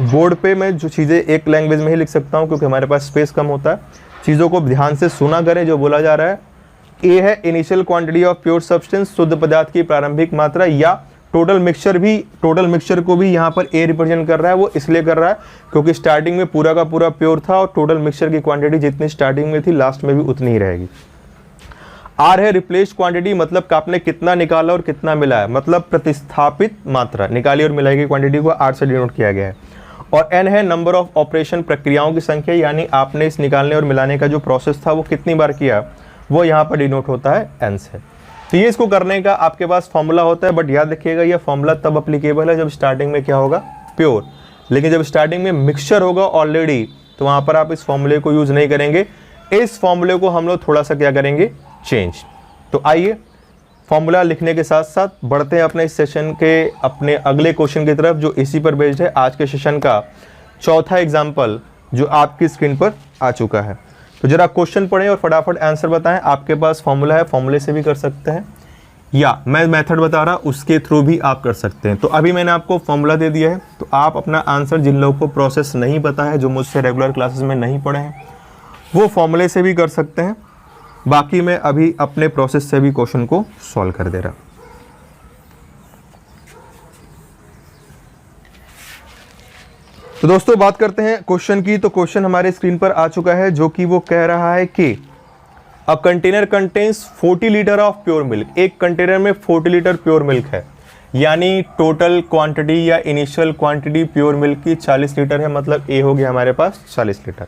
बोर्ड पे मैं जो चीज़ें एक लैंग्वेज में ही लिख सकता हूँ क्योंकि हमारे पास स्पेस कम होता है। चीज़ों को ध्यान से सुना करें जो बोला जा रहा है। ए है initial quantity of pure substance, शुद्ध पदार्थ की प्रारंभिक मात्रा, या टोटल मिक्सचर भी, टोटल मिक्सचर को भी यहाँ पर ए रिप्रेजेंट कर रहा है। वो इसलिए कर रहा है क्योंकि स्टार्टिंग में पूरा का पूरा प्योर था और टोटल मिक्सचर की क्वांटिटी जितनी स्टार्टिंग में थी लास्ट में भी उतनी ही रहेगी। आर है रिप्लेस्ड क्वांटिटी, मतलब आपने कितना निकाला और कितना मिलाया, मतलब प्रतिस्थापित मात्रा, निकाली और मिलाई की क्वांटिटी को आर से डिनोट किया गया है। और एन है नंबर ऑफ ऑपरेशन, प्रक्रियाओं की संख्या, यानी आपने इस निकालने और मिलाने का जो प्रोसेस था वो कितनी बार किया वो यहाँ पर डिनोट होता है एन से। तो ये इसको करने का आपके पास फॉर्मूला होता है, बट याद रखिएगा ये फॉर्मूला तब अप्लीकेबल है जब स्टार्टिंग में क्या होगा, प्योर। लेकिन जब स्टार्टिंग में मिक्सचर होगा ऑलरेडी तो वहाँ पर आप इस फॉर्मूले को यूज़ नहीं करेंगे। इस फॉर्मूले को हम लोग थोड़ा सा क्या करेंगे, चेंज। तो आइए फॉर्मूला लिखने के साथ साथ बढ़ते हैं अपने इस सेशन के अपने अगले क्वेश्चन की तरफ जो इसी पर बेस्ड है। आज के सेशन का चौथा एग्जाम्पल जो आपकी स्क्रीन पर आ चुका है। तो जरा क्वेश्चन पढ़ें और फटाफट आंसर बताएं। आपके पास फॉर्मूला है, फॉर्मूले से भी कर सकते हैं, या मैं मेथड बता रहा उसके थ्रू भी आप कर सकते हैं। तो अभी मैंने आपको फॉर्मूला दे दिया है, तो आप अपना आंसर, जिन लोगों को प्रोसेस नहीं पता है, जो मुझसे रेगुलर क्लासेस में नहीं पढ़े हैं, वो फॉर्मूले से भी कर सकते हैं। बाकी मैं अभी अपने प्रोसेस से भी क्वेश्चन को सॉल्व कर दे रहा। तो दोस्तों बात करते हैं क्वेश्चन की। तो क्वेश्चन हमारे स्क्रीन पर आ चुका है जो कि वो कह रहा है कि अ container contains 40 litre of pure milk. एक कंटेनर में 40 लीटर प्योर मिल्क है, यानी टोटल क्वांटिटी या इनिशियल क्वांटिटी प्योर मिल्क की 40 लीटर है, मतलब ए हो गया हमारे पास 40 लीटर।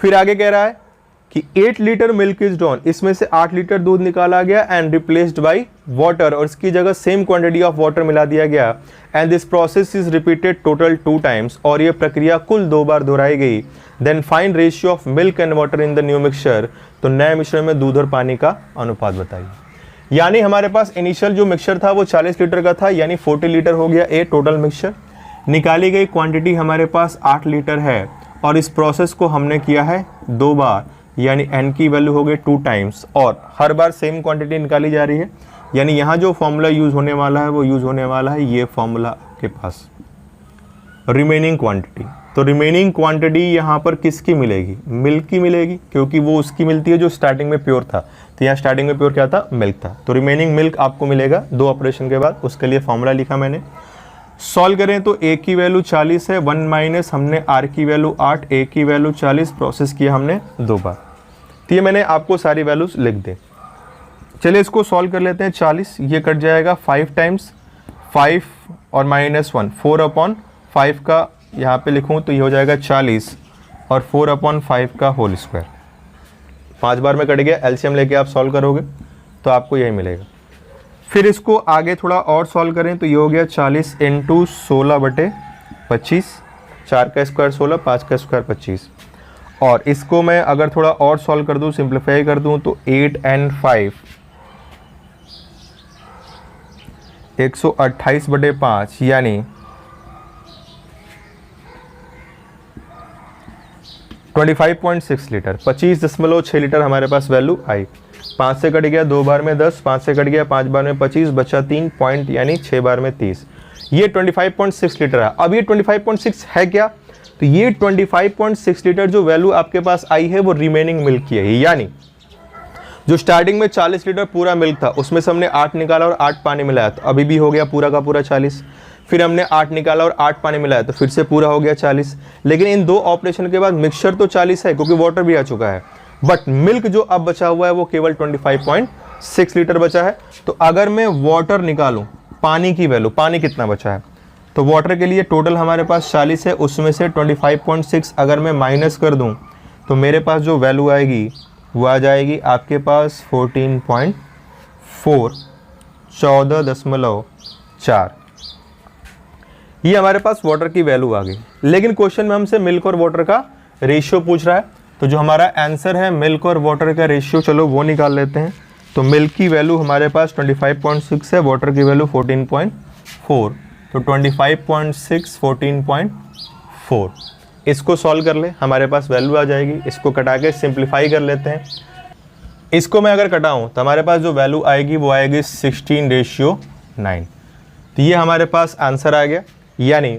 फिर आगे कह रहा है कि 8 लीटर मिल्क इज डॉन, इसमें से 8 लीटर दूध निकाला गया एंड रिप्लेस्ड बाय वाटर, और इसकी जगह सेम क्वांटिटी ऑफ वाटर मिला दिया गया। And this process is repeated total 2 times, और ये प्रक्रिया कुल 2 बार दोहराई गई। Then find ratio of milk and water in the new mixture, तो नए मिश्रण में दूध और पानी का अनुपात बताइए। यानी हमारे पास इनिशियल जो मिक्सचर था वो 40 लीटर का था, यानी 40 लीटर हो गया ए टोटल मिक्सचर। निकाली गई क्वांटिटी हमारे पास 8 लीटर है, और इस प्रोसेस को हमने किया है 2 बार, यानी n की वैल्यू हो गई 2 टाइम्स, और हर बार सेम क्वांटिटी निकाली जा रही है। यानी यहाँ जो फॉर्मूला यूज़ होने वाला है वो यूज़ होने वाला है ये फॉर्मूला के पास, रिमेनिंग क्वांटिटी। तो रिमेनिंग क्वांटिटी यहाँ पर किसकी मिलेगी, मिल्क की मिलेगी, क्योंकि वो उसकी मिलती है जो स्टार्टिंग में प्योर था। तो यहाँ स्टार्टिंग में प्योर क्या था, मिल्क था। तो रिमेनिंग मिल्क आपको मिलेगा 2 ऑपरेशन के बाद, उसके लिए फॉर्मूला लिखा मैंने। सॉल्व करें तो ए की वैल्यू 40 है, 1 माइनस हमने आर की वैल्यू 8, ए की वैल्यू 40, प्रोसेस किया हमने 2 बार। तो ये मैंने आपको सारी वैल्यूज लिख दी। चलिए इसको सॉल्व कर लेते हैं। 40 ये कट जाएगा 5 टाइम्स, 5 और -1 4/5 का यहाँ पे लिखूँ तो ये हो जाएगा 40, और 4/5 का होल स्क्वायर। 5 बार में कट गया, एलसीएम लेके आप सॉल्व करोगे तो आपको यही मिलेगा। फिर इसको आगे थोड़ा और सॉल्व करें तो ये हो गया 40 इंटू 16/25, 4 का स्क्वायर 16, 5 का स्क्वायर 25। और इसको मैं अगर थोड़ा और सॉल्व कर दूं, सिंप्लीफाई कर दूं तो 8n5 128/5 यानी 25.6 लीटर, 25.6 लीटर हमारे पास वैल्यू आई। 5 से कट गया 2 बार में 10, 5 से कट गया 5 बार में 25, बचा 3 पॉइंट यानी 6 बार में 30। ये 25.6 लीटर है। अब ये 25.6 है क्या, तो ये 25.6 लीटर जो वैल्यू आपके पास आई है वो रिमेनिंग मिल्क की है। यानी जो स्टार्टिंग में 40 लीटर पूरा मिल्क था उसमें से हमने 8 निकाला और 8 पानी मिलाया तो अभी भी हो गया पूरा का पूरा 40। फिर हमने 8 निकाला और 8 पानी मिलाया तो फिर से पूरा हो गया 40। लेकिन इन दो ऑपरेशन के बाद मिक्सचर तो 40 है क्योंकि वाटर भी आ चुका है, बट मिल्क जो अब बचा हुआ है वो केवल 25.6 लीटर बचा है। तो अगर मैं वाटर निकालूं, पानी की वैल्यू, पानी कितना बचा है, तो वाटर के लिए टोटल हमारे पास 40 है, उसमें से 25.6 अगर मैं माइनस कर दूं तो मेरे पास जो वैल्यू आएगी वो आ जाएगी आपके पास 14.4, 14.4। ये हमारे पास वाटर की वैल्यू आ गई। लेकिन क्वेश्चन में हमसे मिल्क और वाटर का रेशियो पूछ रहा है, तो जो हमारा आंसर है मिल्क और वाटर का रेशियो, चलो वो निकाल लेते हैं। तो मिल्क की वैल्यू हमारे पास 25.6 है, वाटर की वैल्यू 14.4, तो 25.6 14.4। इसको सॉल्व कर ले, हमारे पास वैल्यू आ जाएगी। इसको कटा के सिंप्लीफाई कर लेते हैं। इसको मैं अगर कटाऊँ तो हमारे पास जो वैल्यू आएगी वो आएगी 16:9। तो ये हमारे पास आंसर आ गया। यानी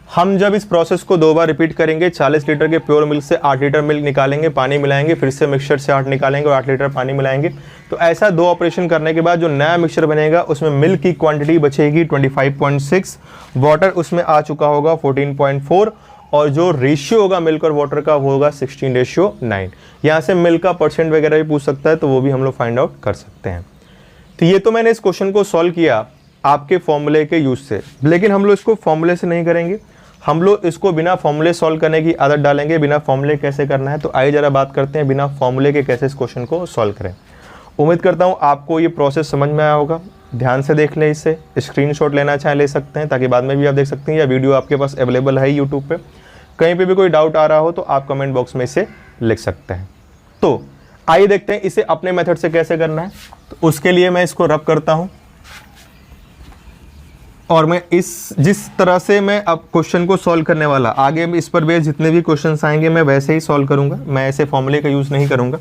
हम जब इस प्रोसेस को 2 बार रिपीट करेंगे, 40 लीटर के प्योर मिल्क से 8 लीटर मिल्क निकालेंगे, पानी मिलाएंगे, फिर से मिक्सचर से 8 निकालेंगे और 8 लीटर पानी मिलाएंगे, तो ऐसा 2 ऑपरेशन करने के बाद जो नया मिक्सचर बनेगा उसमें मिल्क की क्वांटिटी बचेगी 25.6, वाटर उसमें आ चुका होगा 14.4, और जो रेशियो होगा मिल्क और वाटर का वो होगा 16:9। यहाँ से मिल्क का परसेंट वगैरह भी पूछ सकता है, तो वो भी हम लोग फाइंड आउट कर सकते हैं। तो ये तो मैंने इस क्वेश्चन को सॉल्व किया आपके फॉर्मूले के यूज से, लेकिन हम लोग इसको फॉर्मूले से नहीं करेंगे, हम लोग इसको बिना फॉर्मूले सॉल्व करने की आदत डालेंगे। बिना फॉर्मूले कैसे करना है, तो आइए जरा बात करते हैं बिना फॉर्मूले के कैसे इस क्वेश्चन को सॉल्व करें। उम्मीद करता हूँ आपको ये प्रोसेस समझ में आया होगा। ध्यान से देख लें, इसे स्क्रीनशॉट लेना चाहे ले सकते हैं ताकि बाद में भी आप देख सकते हैं, या वीडियो आपके पास अवेलेबल है यूट्यूब पे। कहीं पे भी कोई डाउट आ रहा हो तो आप कमेंट बॉक्स में इसे लिख सकते हैं। तो आइए देखते हैं इसे अपने मेथड से कैसे करना है। तो उसके लिए मैं इसको रब करता हूँ और मैं जिस तरह से मैं अब क्वेश्चन को सॉल्व करने वाला, आगे इस पर बेस जितने भी क्वेश्चंस आएंगे मैं वैसे ही सॉल्व करूंगा। मैं ऐसे फॉर्मूले का यूज़ नहीं करूंगा।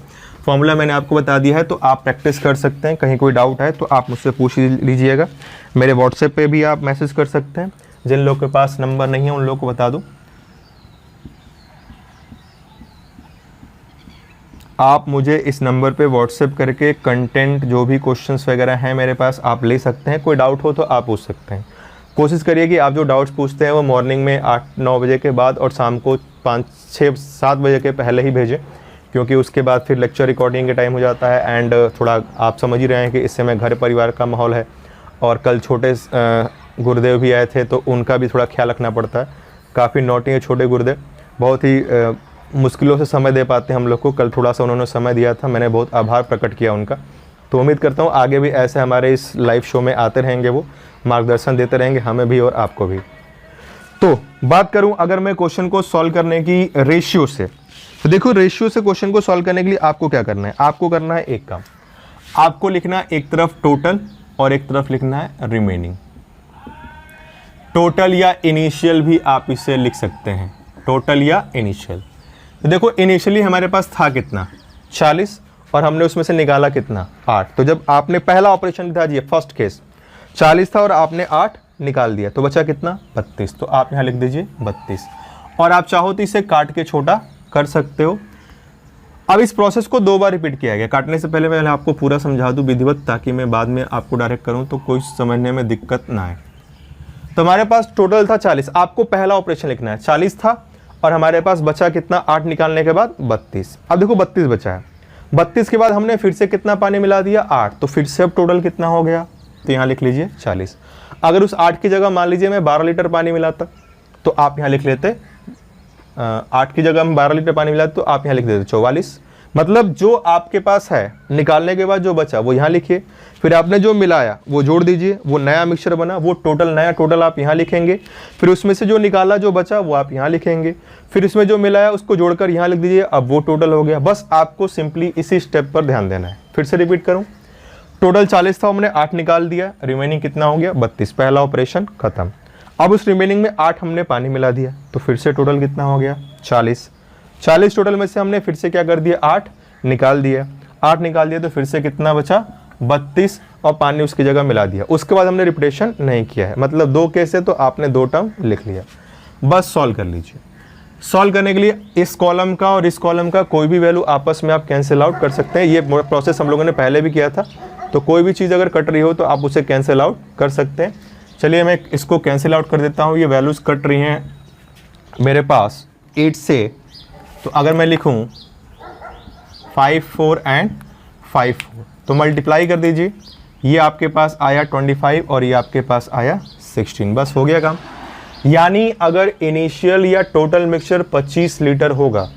फॉर्मूला मैंने आपको बता दिया है, तो आप प्रैक्टिस कर सकते हैं। कहीं कोई डाउट है तो आप मुझसे पूछ लीजिएगा। मेरे व्हाट्सएप पे भी आप मैसेज कर सकते हैं। जिन लोगों के पास नंबर नहीं है उन लोगों को बता दूँ, आप मुझे इस नंबर पे व्हाट्सएप करके कंटेंट जो भी क्वेश्चंस वगैरह हैं मेरे पास आप ले सकते हैं। कोई डाउट हो तो आप पूछ सकते हैं। कोशिश करिए कि आप जो डाउट्स पूछते हैं वो मॉर्निंग में 8-9 बजे के बाद और शाम को 5-6-7 बजे के पहले ही भेजें, क्योंकि उसके बाद फिर लेक्चर रिकॉर्डिंग के टाइम हो जाता है। एंड थोड़ा आप समझ ही रहे हैं कि इस समय घर परिवार का माहौल है, और कल छोटे गुरुदेव भी आए थे तो उनका भी थोड़ा ख्याल रखना पड़ता है। काफ़ी नोटी है छोटे गुरुदेव, बहुत ही मुश्किलों से समय दे पाते हैं हम लोग को। कल थोड़ा सा उन्होंने समय दिया था, मैंने बहुत आभार प्रकट किया उनका। तो उम्मीद करता हूँ आगे भी ऐसे हमारे इस लाइव शो में आते रहेंगे, वो मार्गदर्शन देते रहेंगे हमें भी और आपको भी। तो बात करूं अगर मैं क्वेश्चन को सॉल्व करने की रेशियो से, तो देखो रेशियो से क्वेश्चन को सॉल्व करने के लिए आपको क्या करना है, आपको करना है एक काम, आपको लिखना है एक तरफ टोटल और एक तरफ लिखना है रिमेनिंग। टोटल या इनिशियल भी आप इसे लिख सकते हैं, टोटल या इनिशियल। तो देखो इनिशियली हमारे पास था कितना 40 और हमने उसमें से निकाला कितना 8। तो जब आपने पहला ऑपरेशन था जी फर्स्ट केस 40 था और आपने 8 निकाल दिया तो बचा कितना 32। तो आप यहाँ लिख दीजिए 32, और आप चाहो तो इसे काट के छोटा कर सकते हो। अब इस प्रोसेस को 2 बार रिपीट किया गया। काटने से पहले मैं आपको पूरा समझा दूं विधिवत, ताकि मैं बाद में आपको डायरेक्ट करूं तो कोई समझने में दिक्कत ना आए। तो हमारे पास टोटल था 40, आपको पहला ऑपरेशन लिखना है। 40 था और हमारे पास बचा कितना 8 निकालने के बाद 32। अब देखो 32 बचा है, 32 के बाद हमने फिर से कितना पानी मिला दिया 8, तो फिर से अब टोटल कितना हो गया, तो यहाँ लिख लीजिए 40। अगर उस 8 की जगह मान लीजिए मैं 12 लीटर पानी मिलाता तो आप यहाँ लिख लेते 8 की जगह हम 12 लीटर पानी मिलाते तो आप यहाँ लिख देते 44। मतलब जो आपके पास है निकालने के बाद जो बचा वो यहाँ लिखिए, फिर आपने जो मिलाया वो जोड़ दीजिए, वो नया मिक्सचर बना, वो टोटल नया टोटल आप यहाँ लिखेंगे, फिर उसमें से जो निकाला जो बचा वो आप यहाँ लिखेंगे, फिर इसमें जो मिलाया उसको जोड़कर यहाँ लिख दीजिए, अब वो टोटल हो गया। बस आपको सिंपली इसी स्टेप पर ध्यान देना है। फिर से रिपीट करूँ, टोटल 40 था, हमने 8 निकाल दिया, रिमेनिंग कितना हो गया 32, पहला ऑपरेशन खत्म। अब उस रिमेनिंग में 8 हमने पानी मिला दिया, तो फिर से टोटल कितना हो गया 40। 40 टोटल में से हमने फिर से क्या कर दिया 8 निकाल दिया, 8 निकाल दिया तो फिर से कितना बचा 32 और पानी उसकी जगह मिला दिया। उसके बाद हमने रिपीटेशन नहीं किया है, मतलब 2 केस है तो आपने 2 टर्म लिख लिया। बस सॉल्व कर लीजिए। सॉल्व करने के लिए इस कॉलम का और इस कॉलम का कोई भी वैल्यू आपस में आप कैंसिल आउट कर सकते हैं। ये प्रोसेस हम लोगों ने पहले भी किया था, तो कोई भी चीज़ अगर कट रही हो तो आप उसे कैंसिल आउट कर सकते हैं। चलिए मैं इसको कैंसिल आउट कर देता हूँ। ये वैल्यूज़ कट रही हैं मेरे पास 8 से, तो अगर मैं लिखूँ 5 4 एंड 5 4 तो मल्टीप्लाई कर दीजिए, ये आपके पास आया 25 और ये आपके पास आया 16, बस हो गया काम। यानी अगर इनिशियल या टोटल मिक्सचर 25 लीटर होगा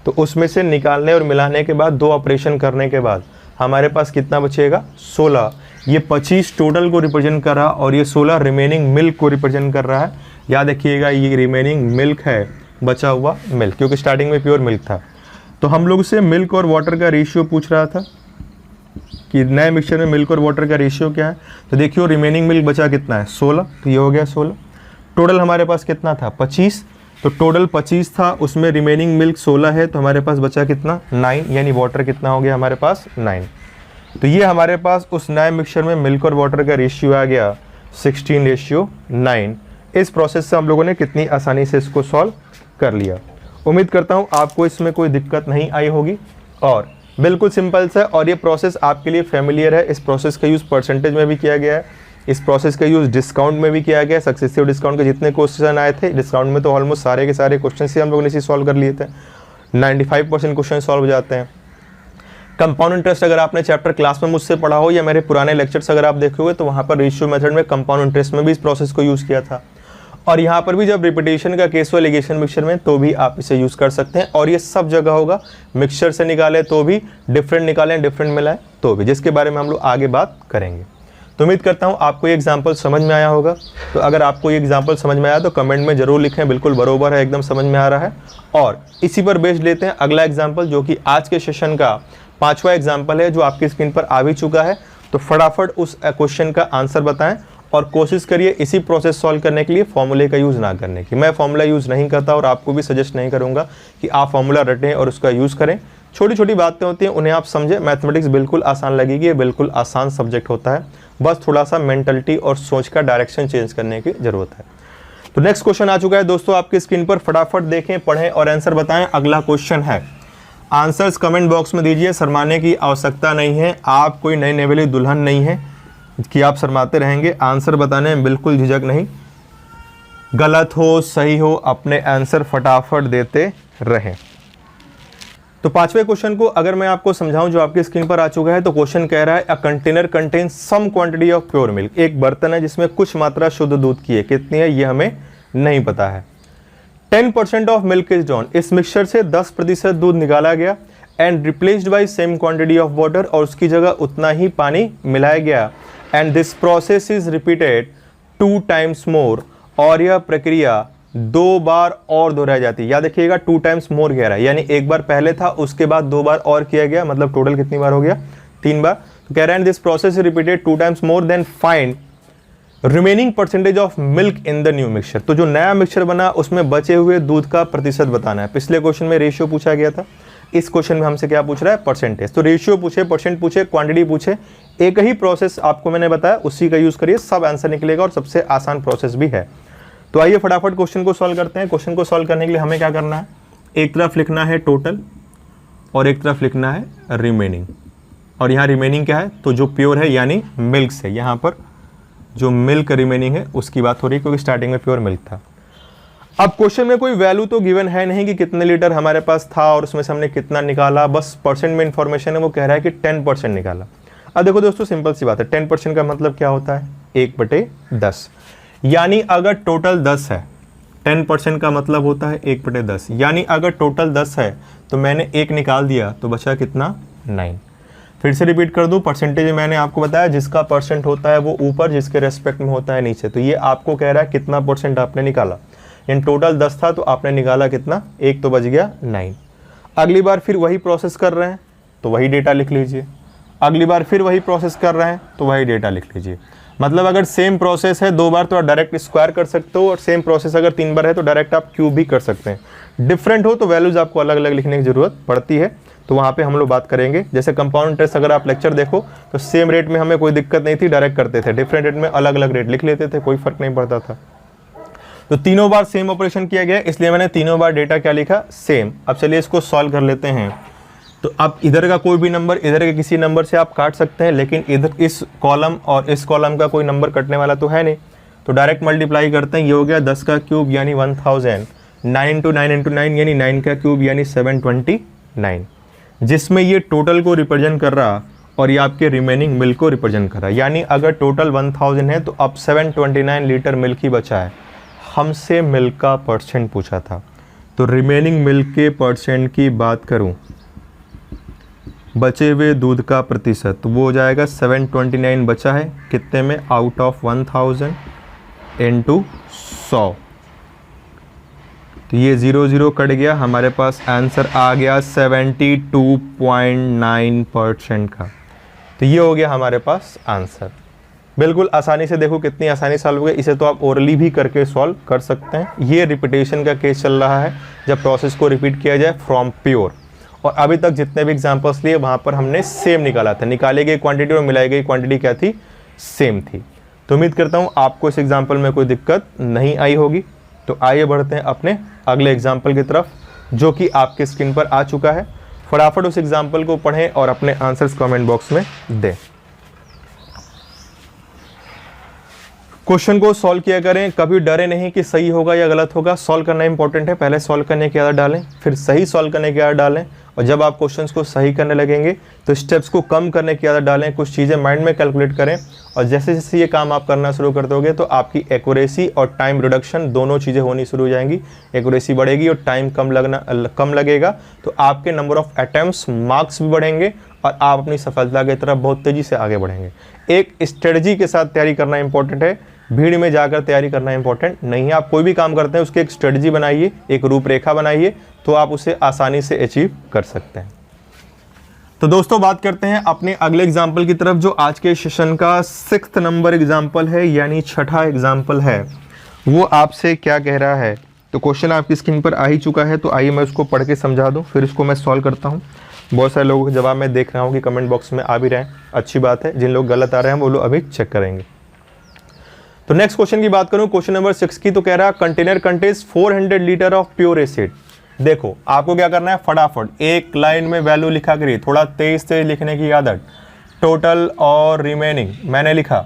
तो उसमें से निकालने और मिलाने के बाद 2 ऑपरेशन करने के बाद हमारे पास कितना बचेगा 16। ये 25 टोटल को रिप्रेजेंट कर रहा और ये 16 रिमेनिंग मिल्क को रिप्रेजेंट कर रहा है। याद रखिएगा ये रिमेनिंग मिल्क है, बचा हुआ मिल्क, क्योंकि स्टार्टिंग में प्योर मिल्क था। तो हम लोग से मिल्क और वाटर का रेशियो पूछ रहा था कि नए मिक्सचर में मिल्क और वाटर का रेशियो क्या है। तो देखियो रिमेनिंग मिल्क बचा कितना है 16, तो ये हो गया 16। टोटल हमारे पास कितना था 25, तो टोटल 25 था, उसमें रिमेनिंग मिल्क 16 है, तो हमारे पास बचा कितना 9, यानी वाटर कितना हो गया हमारे पास 9। तो ये हमारे पास उस नए मिक्सचर में मिल्क और वाटर का रेशियो आ गया 16:9। इस प्रोसेस से हम लोगों ने कितनी आसानी से इसको सॉल्व कर लिया। उम्मीद करता हूँ आपको इसमें कोई दिक्कत नहीं आई होगी और बिल्कुल सिंपल सा, और ये प्रोसेस आपके लिए फेमिलियर है। इस प्रोसेस का यूज़ परसेंटेज में भी किया गया है, इस प्रोसेस का यूज़ डिस्काउंट में भी किया गया है। सक्सेसिव डिस्काउंट के जितने क्वेश्चन आए थे, डिस्काउंट में तो ऑलमोस्ट सारे के सारे क्वेश्चन से हम लोगों ने इसी सॉल्व कर लिए थे। 95% क्वेश्चन सॉल्व हो जाते हैं। कंपाउंड इंटरेस्ट अगर आपने चैप्टर क्लास में मुझसे पढ़ा हो या मेरे पुराने लेक्चर्स अगर आप देखोगे तो वहाँ पर रेशियो मेथड में कंपाउंड इंटरेस्ट में भी इस प्रोसेस को यूज़ किया था, और यहाँ पर भी जब रिपीटेशन का केस हो लिगेशन मिक्सचर में तो भी आप इसे यूज़ कर सकते हैं। और ये सब जगह होगा, मिक्सचर से निकाले तो भी, डिफरेंट निकालें डिफरेंट मिलाएं तो भी, जिसके बारे में हम लोग आगे बात करेंगे। तो उम्मीद करता हूँ आपको ये एग्जाम्पल समझ में आया होगा। तो अगर आपको ये एग्जाम्पल समझ में आया तो कमेंट में जरूर लिखें, बिल्कुल बरोबर है, एकदम समझ में आ रहा है। और इसी पर बेस्ड लेते हैं अगला एग्जाम्पल, जो कि आज के सेशन का 5वां एग्जाम्पल है, जो आपकी स्क्रीन पर आ भी चुका है। तो फटाफट उस क्वेश्चन का आंसर बताएं और कोशिश करिए इसी प्रोसेस सॉल्व करने के लिए फॉर्मूले का यूज़ ना करने की। मैं फॉर्मूला यूज़ नहीं करता और आपको भी सजेस्ट नहीं करूँगा कि आप फॉर्मूला रटें और उसका यूज़ करें। छोटी छोटी बातें होती हैं, उन्हें आप समझें। मैथमेटिक्स बिल्कुल आसान लगेगी, ये बिल्कुल आसान सब्जेक्ट होता है, बस थोड़ा सा मेंटलिटी और सोच का डायरेक्शन चेंज करने की ज़रूरत है। तो नेक्स्ट क्वेश्चन आ चुका है दोस्तों आपकी स्क्रीन पर, फटाफट देखें, पढ़ें और आंसर बताएं। अगला क्वेश्चन है, आंसर्स कमेंट बॉक्स में दीजिए। शर्माने की आवश्यकता नहीं है, आप कोई नई नेवेली दुल्हन नहीं है कि आप शर्माते रहेंगे। आंसर बताने में बिल्कुल झिझक नहीं, गलत हो सही हो अपने आंसर फटाफट देते रहें। तो 5वें क्वेश्चन को अगर मैं आपको समझाऊं जो आपकी स्क्रीन पर आ चुका है, तो क्वेश्चन कह रहा है a container contains some quantity of pure milk. एक बर्तन है जिसमें कुछ मात्रा शुद्ध दूध की है, कितनी है ये हमें नहीं पता है। 10% ऑफ मिल्क इज ड्रॉन, इस मिक्सचर से 10% दूध निकाला गया and replaced by same quantity of water, और उसकी जगह उतना ही पानी मिलाया गया। And this process is repeated 2 times more, और यह प्रक्रिया 2 बार और दोहराई जाती है। याद रखिएगा 2 टाइम्स मोर कह रहा है, यानी एक बार पहले था उसके बाद 2 बार और किया गया, मतलब टोटल कितनी बार हो गया 3 बार। तो कह रहा है this process is repeated 2 times more than find remaining percentage of milk in the new mixture. तो जो नया मिक्सचर बना उसमें बचे हुए दूध का प्रतिशत बताना है। पिछले क्वेश्चन में रेशियो पूछा गया था, इस क्वेश्चन में हमसे क्या पूछ रहा है परसेंटेज। तो रेशियो पूछे, परसेंट पूछे, क्वांटिटी पूछे, एक ही प्रोसेस आपको मैंने बताया उसी का यूज करिए, सब आंसर निकलेगा और सबसे आसान प्रोसेस भी है। तो आइए फटाफट क्वेश्चन को सॉल्व करते हैं। क्वेश्चन को सॉल्व करने के लिए हमें क्या करना है, एक तरफ लिखना है टोटल और एक तरफ लिखना है रिमेनिंग। और यहाँ रिमेनिंग क्या है, तो जो प्योर है यानी मिल्क से, यहाँ पर जो मिल्क रिमेनिंग है उसकी बात हो रही है, क्योंकि स्टार्टिंग में प्योर मिल्क था। अब क्वेश्चन में कोई वैल्यू तो गिवन है नहीं कि कितने लीटर हमारे पास था और उसमें से हमने कितना निकाला, बस परसेंट में इंफॉर्मेशन है, वो कह रहा है कि 10% निकाला। अब देखो दोस्तों सिंपल सी बात है, 10% का मतलब क्या होता है 1/10, यानी अगर टोटल 10 है 10% का मतलब होता है 1/10, यानी अगर टोटल 10 है तो मैंने 1 निकाल दिया तो बचा कितना 9। फिर से रिपीट कर दूं, परसेंटेज मैंने आपको बताया जिसका परसेंट होता है वो ऊपर, जिसके रेस्पेक्ट में होता है नीचे। तो ये आपको कह रहा है कितना परसेंट आपने निकाला। इन टोटल 10 था तो आपने निकाला कितना, 1 तो बच गया 9। अगली बार फिर वही प्रोसेस कर रहे हैं तो वही डेटा लिख लीजिए, अगली बार फिर वही प्रोसेस कर रहे हैं तो वही डेटा लिख लीजिए। मतलब अगर सेम प्रोसेस है 2 बार तो आप डायरेक्ट स्क्वायर कर सकते हो, और सेम प्रोसेस अगर 3 बार है तो डायरेक्ट आप क्यूब भी कर सकते हैं। डिफरेंट हो तो वैल्यूज आपको अलग अलग लिखने की जरूरत पड़ती है, तो वहाँ पे हम लोग बात करेंगे। जैसे कंपाउंड इंटरेस्ट अगर आप लेक्चर देखो तो सेम रेट में हमें कोई दिक्कत नहीं थी, डायरेक्ट करते थे, डिफरेंट रेट में अलग अलग रेट लिख लेते थे, कोई फर्क नहीं पड़ता था। तो तीनों बार सेम ऑपरेशन किया गया, इसलिए मैंने तीनों बार डेटा क्या लिखा, सेम। अब चलिए इसको सॉल्व कर लेते हैं। तो अब इधर का कोई भी नंबर इधर के किसी नंबर से आप काट सकते हैं, लेकिन इधर इस कॉलम और इस कॉलम का कोई नंबर कटने वाला तो है नहीं, तो डायरेक्ट मल्टीप्लाई करते हैं। ये हो गया 10 का क्यूब यानी 1000, 9 × 9 × 9 यानी 9 का क्यूब यानी 729, जिसमें ये टोटल को रिप्रेजेंट कर रहा और ये आपके रिमेनिंग मिल्क को रिप्रेजेंट कर रहा है। यानी अगर टोटल 1000 है तो अब 729 लीटर मिल्क ही बचा है। हमसे मिल्क का परसेंट पूछा था, तो रिमेनिंग मिल्क के परसेंट की बात करूं, बचे हुए दूध का प्रतिशत, तो वो हो जाएगा 729 बचा है कितने में, आउट ऑफ 1000 इंटू 100। तो ये 0 0 कट गया, हमारे पास आंसर आ गया 72.9% का। तो ये हो गया हमारे पास आंसर। बिल्कुल आसानी से, देखो कितनी आसानी सॉल्व हो गया। इसे तो आप ओरली भी करके सॉल्व कर सकते हैं। ये रिपीटेशन का केस चल रहा है, जब प्रोसेस को रिपीट किया जाए फ्रॉम प्योर। और अभी तक जितने भी एग्जांपल्स लिए वहाँ पर हमने सेम निकाला था, निकाली गई क्वांटिटी और मिलाई गई क्वांटिटी क्या थी, सेम थी। तो उम्मीद करता हूँ आपको इस एग्जाम्पल में कोई दिक्कत नहीं आई होगी। तो आइए बढ़ते हैं अपने अगले एग्जाम्पल की तरफ, जो कि आपके स्क्रीन पर आ चुका है। फटाफट उस एग्जाम्पल को पढ़ें और अपने आंसर्स कमेंट बॉक्स में दें। क्वेश्चन को सॉल्व किया करें, कभी डरे नहीं कि सही होगा या गलत होगा। सॉल्व करना इंपॉर्टेंट है, पहले सॉल्व करने की आदत डालें, फिर सही सॉल्व करने की आदत डालें, और जब आप क्वेश्चंस को सही करने लगेंगे तो स्टेप्स को कम करने की आदत डालें, कुछ चीज़ें माइंड में कैलकुलेट करें। और जैसे जैसे ये काम आप करना शुरू कर दोगे तो आपकी एक्यूरेसी और टाइम रिडक्शन दोनों चीज़ें होनी शुरू हो जाएंगी। एक्यूरेसी बढ़ेगी और टाइम कम लगेगा, तो आपके नंबर ऑफ अटैम्प्ट्स, मार्क्स भी बढ़ेंगे और आप अपनी सफलता की तरफ बहुत तेज़ी से आगे बढ़ेंगे। एक स्ट्रेटजी के साथ तैयारी करना इंपॉर्टेंट है, भीड़ में जाकर तैयारी करना इंपॉर्टेंट नहीं है। आप कोई भी काम करते हैं उसकी एक स्ट्रेटजी बनाइए, एक रूपरेखा बनाइए, तो आप उसे आसानी से अचीव कर सकते हैं। तो दोस्तों बात करते हैं अपने अगले एग्जाम्पल की तरफ, जो आज के सेशन का 6th नंबर एग्जाम्पल है, यानी 6ठा एग्जाम्पल है। वो आपसे क्या कह रहा है, तो क्वेश्चन आपकी स्क्रीन पर आ ही चुका है, तो आइए मैं उसको पढ़ के समझा दूँ, फिर इसको मैं सॉल्व करता हूँ। बहुत सारे लोगों के जवाब मैं देख रहा हूँ कि कमेंट बॉक्स में आ भी रहे हैं, अच्छी बात है। जिन लोग गलत आ रहे हैं वो लोग अभी चेक करेंगे। तो नेक्स्ट क्वेश्चन की बात करूं, क्वेश्चन नंबर 6 की, तो कह रहा है container contains 400 litre of pure acid. देखो आपको क्या करना है, फटाफट एक लाइन में वैल्यू लिखा करिए, थोड़ा तेज तेज लिखने की आदत। टोटल और रिमेनिंग मैंने लिखा,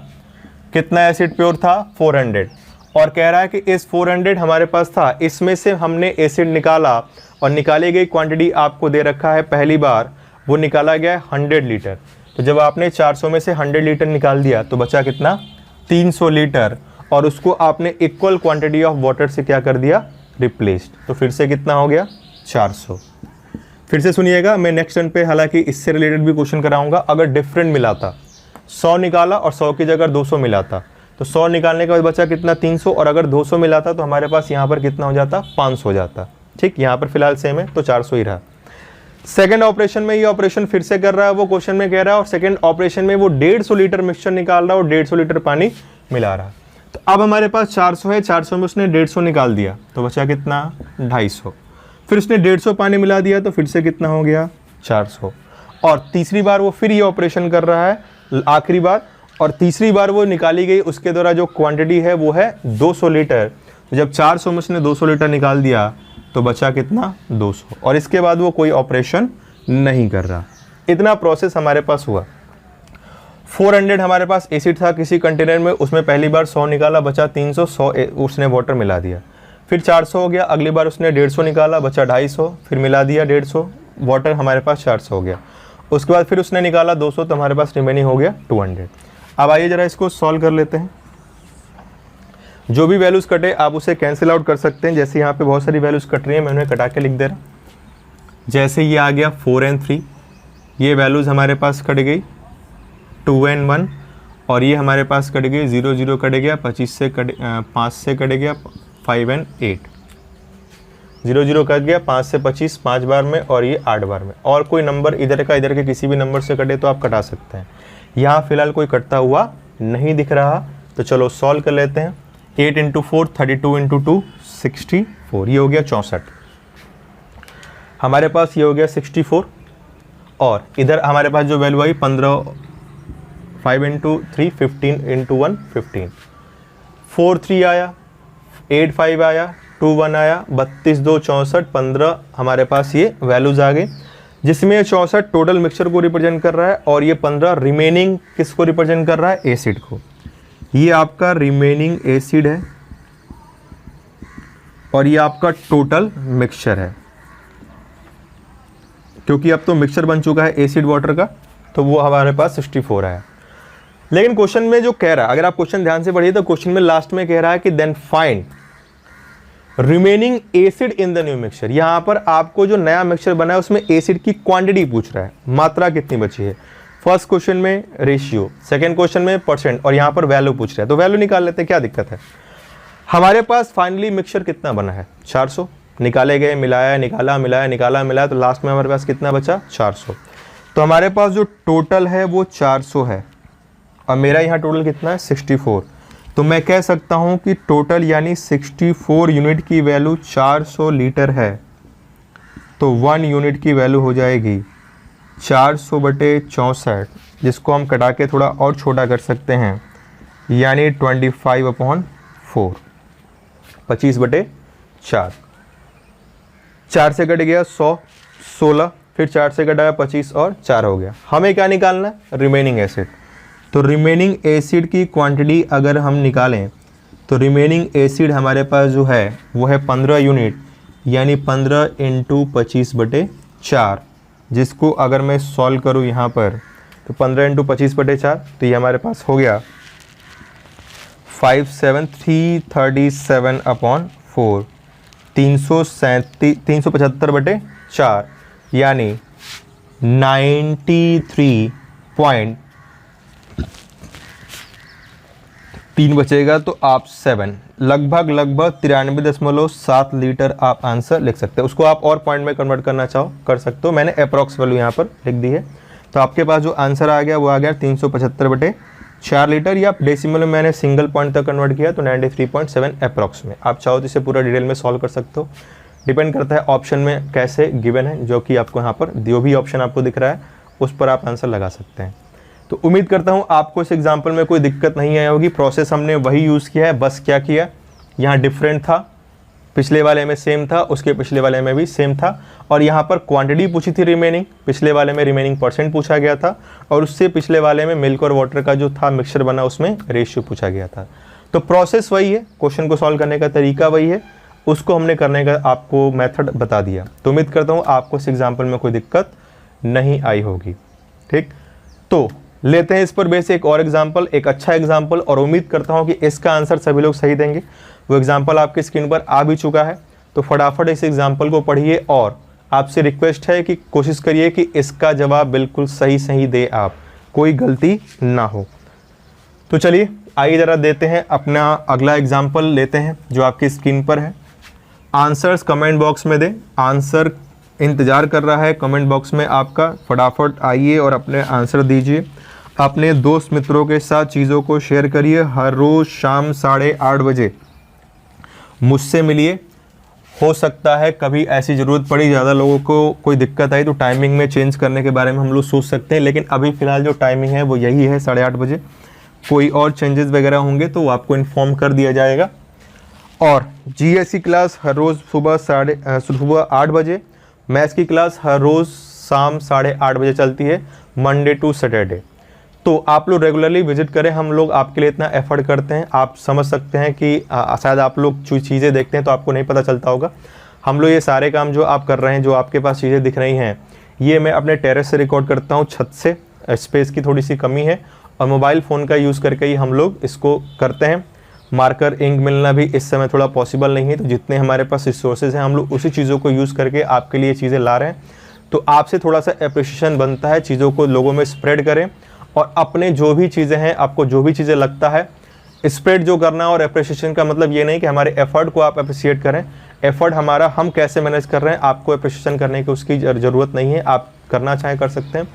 कितना एसिड प्योर था 400, और कह रहा है कि इस 400 हमारे पास था, इसमें से हमने एसिड निकाला और निकाली गई क्वांटिटी आपको दे रखा है पहली बार, वो निकाला गया 100 लीटर। तो जब आपने 400 में से 100 लीटर निकाल दिया तो बचा कितना, 300 लीटर, और उसको आपने इक्वल क्वांटिटी ऑफ वाटर से क्या कर दिया, रिप्लेस्ड। तो फिर से कितना हो गया, 400। फिर से सुनिएगा, मैं नेक्स्ट टर्न पे हालांकि इससे रिलेटेड भी क्वेश्चन कराऊंगा। अगर डिफरेंट मिला था, 100 निकाला और 100 की जगह 200 मिला था, तो 100 निकालने के बाद बचा कितना, 300, और अगर 200 मिला था तो हमारे पास यहाँ पर कितना हो जाता, 500 हो जाता। ठीक, यहाँ पर फिलहाल सेम है तो 400 ही रहा। सेकंड ऑपरेशन में ये ऑपरेशन फिर से कर रहा है, वो क्वेश्चन में कह रहा है, और सेकंड ऑपरेशन में वो 150 लीटर मिक्सचर निकाल रहा है और 150 लीटर पानी मिला रहा है। तो अब हमारे पास 400 है, 400 में उसने 150 निकाल दिया तो बचा कितना, 250। फिर उसने 150 पानी मिला दिया तो फिर से कितना हो गया, 400। और तीसरी बार वो फिर ये ऑपरेशन कर रहा है, आखिरी बार, और तीसरी बार वो निकाली गई उसके द्वारा जो क्वांटिटी है वो है 200 लीटर। तो जब 400 में उसने 200 लीटर निकाल दिया तो बचा कितना, 200, और इसके बाद वो कोई ऑपरेशन नहीं कर रहा। इतना प्रोसेस हमारे पास हुआ। 400 हमारे पास एसिड था किसी कंटेनर में, उसमें पहली बार 100 निकाला, बचा 300, 100 उसने वाटर मिला दिया। फिर 400 हो गया, अगली बार उसने 150 निकाला, बचा 250, फिर मिला दिया 150, वाटर हमारे पास 400 हो गया। उसके बाद फिर उसने निकाला 200, तो हमारे पास रिमेनिंग हो गया 200। अब आइए जरा इसको सॉल्व कर लेते हैं। जो भी वैल्यूज़ कटे आप उसे कैंसिल आउट कर सकते हैं। जैसे यहाँ पे बहुत सारी वैल्यूज़ कट रही हैं, मैं उन्हें कटा के लिख दे रहा हूँ। जैसे ये आ गया 4 and 3, ये वैल्यूज़ हमारे पास कट गई 2 and 1, और ये हमारे पास कट गई 0 0 कट गया, 5 से कट गया 5 and 8, 0 0 कट गया 5 से 25 5 बार में, और ये 8 बार में। और कोई नंबर इधर का इधर के किसी भी नंबर से कटे तो आप कटा सकते हैं। यहाँ फिलहाल कोई कटता हुआ नहीं दिख रहा, तो चलो सॉल्व कर लेते हैं। 8 × 4 32 × 2 64, ये हो गया 64। हमारे पास ये हो गया 64, और इधर हमारे पास जो वैल्यू आई 15, 5 × 3 15 × 1 15, 4 3 आया, 8 5 आया, 2 1 आया, 32 2 64, 15 हमारे पास ये वैल्यूज़ आ गई, जिसमें 64 टोटल मिक्सचर को रिप्रेजेंट कर रहा है और ये 15 रिमेनिंग किसको रिप्रेजेंट कर रहा है, एसिड को। ये आपका रिमेनिंग एसिड है और ये आपका टोटल मिक्सचर है, क्योंकि अब तो मिक्सचर बन चुका है एसिड वाटर का, तो वो हमारे पास 64 आया। लेकिन क्वेश्चन में जो कह रहा है, अगर आप क्वेश्चन ध्यान से पढ़िए तो क्वेश्चन में लास्ट में कह रहा है कि then find remaining acid in the new mixture. यहां पर आपको जो नया मिक्सचर बना है उसमें एसिड की क्वांटिटी पूछ रहा है, मात्रा कितनी बची है। फर्स्ट क्वेश्चन में रेशियो, सेकंड क्वेश्चन में परसेंट, और यहां पर वैल्यू पूछ रहा है, तो वैल्यू निकाल लेते हैं, क्या दिक्कत है। हमारे पास फाइनली मिक्सचर कितना बना है 400, निकाले गए, मिलाया निकाला, मिलाया निकाला, मिलाया, तो लास्ट में हमारे पास कितना बचा 400। तो हमारे पास जो टोटल है वो 400 है, और मेरा यहाँ टोटल कितना है 64। तो मैं कह सकता हूँ कि टोटल यानी 64 यूनिट की वैल्यू 400 लीटर है, तो 1 यूनिट की वैल्यू हो जाएगी 400/64, जिसको हम कटा के थोड़ा और छोटा कर सकते हैं, यानी 25/4, 25/4। 4 से कट गया 100, 16, फिर 4 से कटा 25 और 4 हो गया। हमें क्या निकालना है, रिमेनिंग एसिड। तो रिमेनिंग एसिड की क्वांटिटी अगर हम निकालें तो रिमेनिंग एसिड हमारे पास जो है वो है 15 यूनिट, यानी 15 × 25/4, जिसको अगर मैं सॉल्व करूँ यहाँ पर तो 15 × 25/4, तो ये हमारे पास हो गया 57337/4, 375/4, यानी 93.3 बचेगा, तो आप 7 लगभग 93.7 लीटर आप आंसर लिख सकते हैं। उसको आप और पॉइंट में कन्वर्ट करना चाहो कर सकते हो, मैंने अप्रॉक्स वैल्यू यहाँ पर लिख दी है। तो आपके पास जो आंसर आ गया वो आ गया 375/4 लीटर, या डेसिमल में मैंने सिंगल पॉइंट तक कन्वर्ट किया तो 93.7 अप्रॉक्स में। आप चाहो तो इसे पूरा डिटेल में सॉल्व कर सकते हो, डिपेंड करता है ऑप्शन में कैसे गिवन है, जो कि आपको यहाँ पर जो भी ऑप्शन आपको दिख रहा है उस पर आप आंसर लगा सकते हैं। तो उम्मीद करता हूँ आपको इस एग्जाम्पल में कोई दिक्कत नहीं आई होगी। प्रोसेस हमने वही यूज़ किया है, बस क्या किया, यहाँ डिफरेंट था, पिछले वाले में सेम था, उसके पिछले वाले में भी सेम था, और यहाँ पर क्वांटिटी पूछी थी रिमेनिंग, पिछले वाले में रिमेनिंग परसेंट पूछा गया था, और उससे पिछले वाले में मिल्क और वाटर का जो था मिक्सचर बना उसमें रेशियो पूछा गया था। तो प्रोसेस वही है, क्वेश्चन को सॉल्व करने का तरीका वही है, उसको हमने करने का आपको मेथड बता दिया। तो उम्मीद करता हूँ आपको इस एग्जाम्पल में कोई दिक्कत नहीं आई होगी। ठीक, तो लेते हैं इस पर बेस एक और एग्जाम्पल, एक अच्छा एग्जाम्पल, और उम्मीद करता हूँ कि इसका आंसर सभी लोग सही देंगे। वो एग्जाम्पल आपकी स्क्रीन पर आ भी चुका है, तो फटाफट इस एग्जाम्पल को पढ़िए, और आपसे रिक्वेस्ट है कि कोशिश करिए कि इसका जवाब बिल्कुल सही सही दे आप, कोई गलती ना हो। तो चलिए आइए ज़रा देते हैं अपना अगला एग्जाम्पल लेते हैं जो आपकी स्क्रीन पर है। आंसर्स कमेंट बॉक्स में दें, आंसर इंतज़ार कर रहा है कमेंट बॉक्स में आपका, फटाफट आइए और अपने आंसर दीजिए। अपने दोस्त मित्रों के साथ चीज़ों को शेयर करिए। हर रोज़ शाम 8:30 बजे मुझसे मिलिए। हो सकता है कभी ऐसी ज़रूरत पड़ी, ज़्यादा लोगों को कोई दिक्कत आई तो टाइमिंग में चेंज करने के बारे में हम लोग सोच सकते हैं, लेकिन अभी फ़िलहाल जो टाइमिंग है वो यही है 8:30 बजे। कोई और चेंजेस वगैरह होंगे तो वो आपको इन्फॉर्म कर दिया जाएगा। और जीएस की क्लास हर रोज़ सुबह 8 बजे, मैथ्स की क्लास हर रोज़ शाम 8:30 बजे चलती है, मंडे टू सैटरडे। तो आप लोग रेगुलरली विजिट करें, हम लोग आपके लिए इतना एफर्ट करते हैं। आप समझ सकते हैं कि शायद आप लोग जो चीज़ें देखते हैं तो आपको नहीं पता चलता होगा। हम लोग ये सारे काम जो आप कर रहे हैं, जो आपके पास चीज़ें दिख रही हैं, ये मैं अपने टेरेस से रिकॉर्ड करता हूँ, छत से, स्पेस की थोड़ी सी कमी है, और मोबाइल फ़ोन का यूज़ करके ही हम लोग इसको करते हैं। मार्कर इंक मिलना भी इस समय थोड़ा पॉसिबल नहीं है, तो जितने हमारे पास रिसोर्सेज हैं हम लोग उसी चीज़ों को यूज़ करके आपके लिए चीज़ें ला रहे हैं। तो आपसे थोड़ा सा अप्रिशिएशन बनता है, चीज़ों को लोगों में स्प्रेड करें और अपने जो भी चीज़ें हैं, आपको जो भी चीज़ें लगता है स्प्रेड जो करना। और अप्रिशिएशन का मतलब ये नहीं कि हमारे एफर्ट को आप अप्रिशिएट करें, एफर्ट हमारा हम कैसे मैनेज कर रहे हैं, आपको अप्रिशिएशन करने की उसकी ज़रूरत नहीं है, आप करना चाहें कर सकते हैं।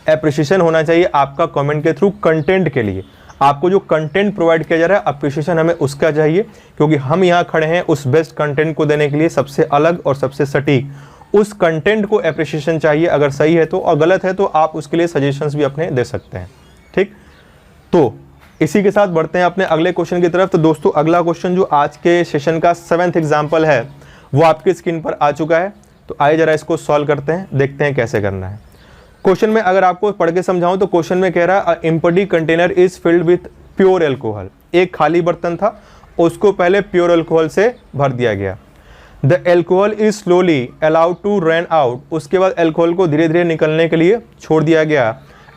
अप्रिशिएशन होना चाहिए आपका कमेंट के थ्रू कंटेंट के लिए, आपको जो कंटेंट प्रोवाइड किया जा रहा है अप्रिशिएशन हमें उसका चाहिए, क्योंकि हम यहाँ खड़े हैं उस बेस्ट कंटेंट को देने के लिए, सबसे अलग और सबसे सटीक उस कंटेंट को अप्रिशिएशन चाहिए। अगर सही है तो, और गलत है तो आप उसके लिए सजेशंस भी अपने दे सकते हैं। ठीक, तो इसी के साथ बढ़ते हैं अपने अगले क्वेश्चन की तरफ। तो दोस्तों अगला क्वेश्चन जो आज के सेशन का 7th एग्जाम्पल है वो आपकी स्क्रीन पर आ चुका है। तो आइए जरा इसको सॉल्व करते हैं, देखते हैं कैसे करना है। क्वेश्चन में अगर आपको पढ़ के समझाऊं तो क्वेश्चन में कह रहा है empty container is filled with pure alcohol. एक खाली बर्तन था, उसको पहले प्योर एल्कोहल से भर दिया गया। The alcohol is slowly allowed to run out, उसके बाद एल्कोहल को धीरे धीरे निकलने के लिए छोड़ दिया गया।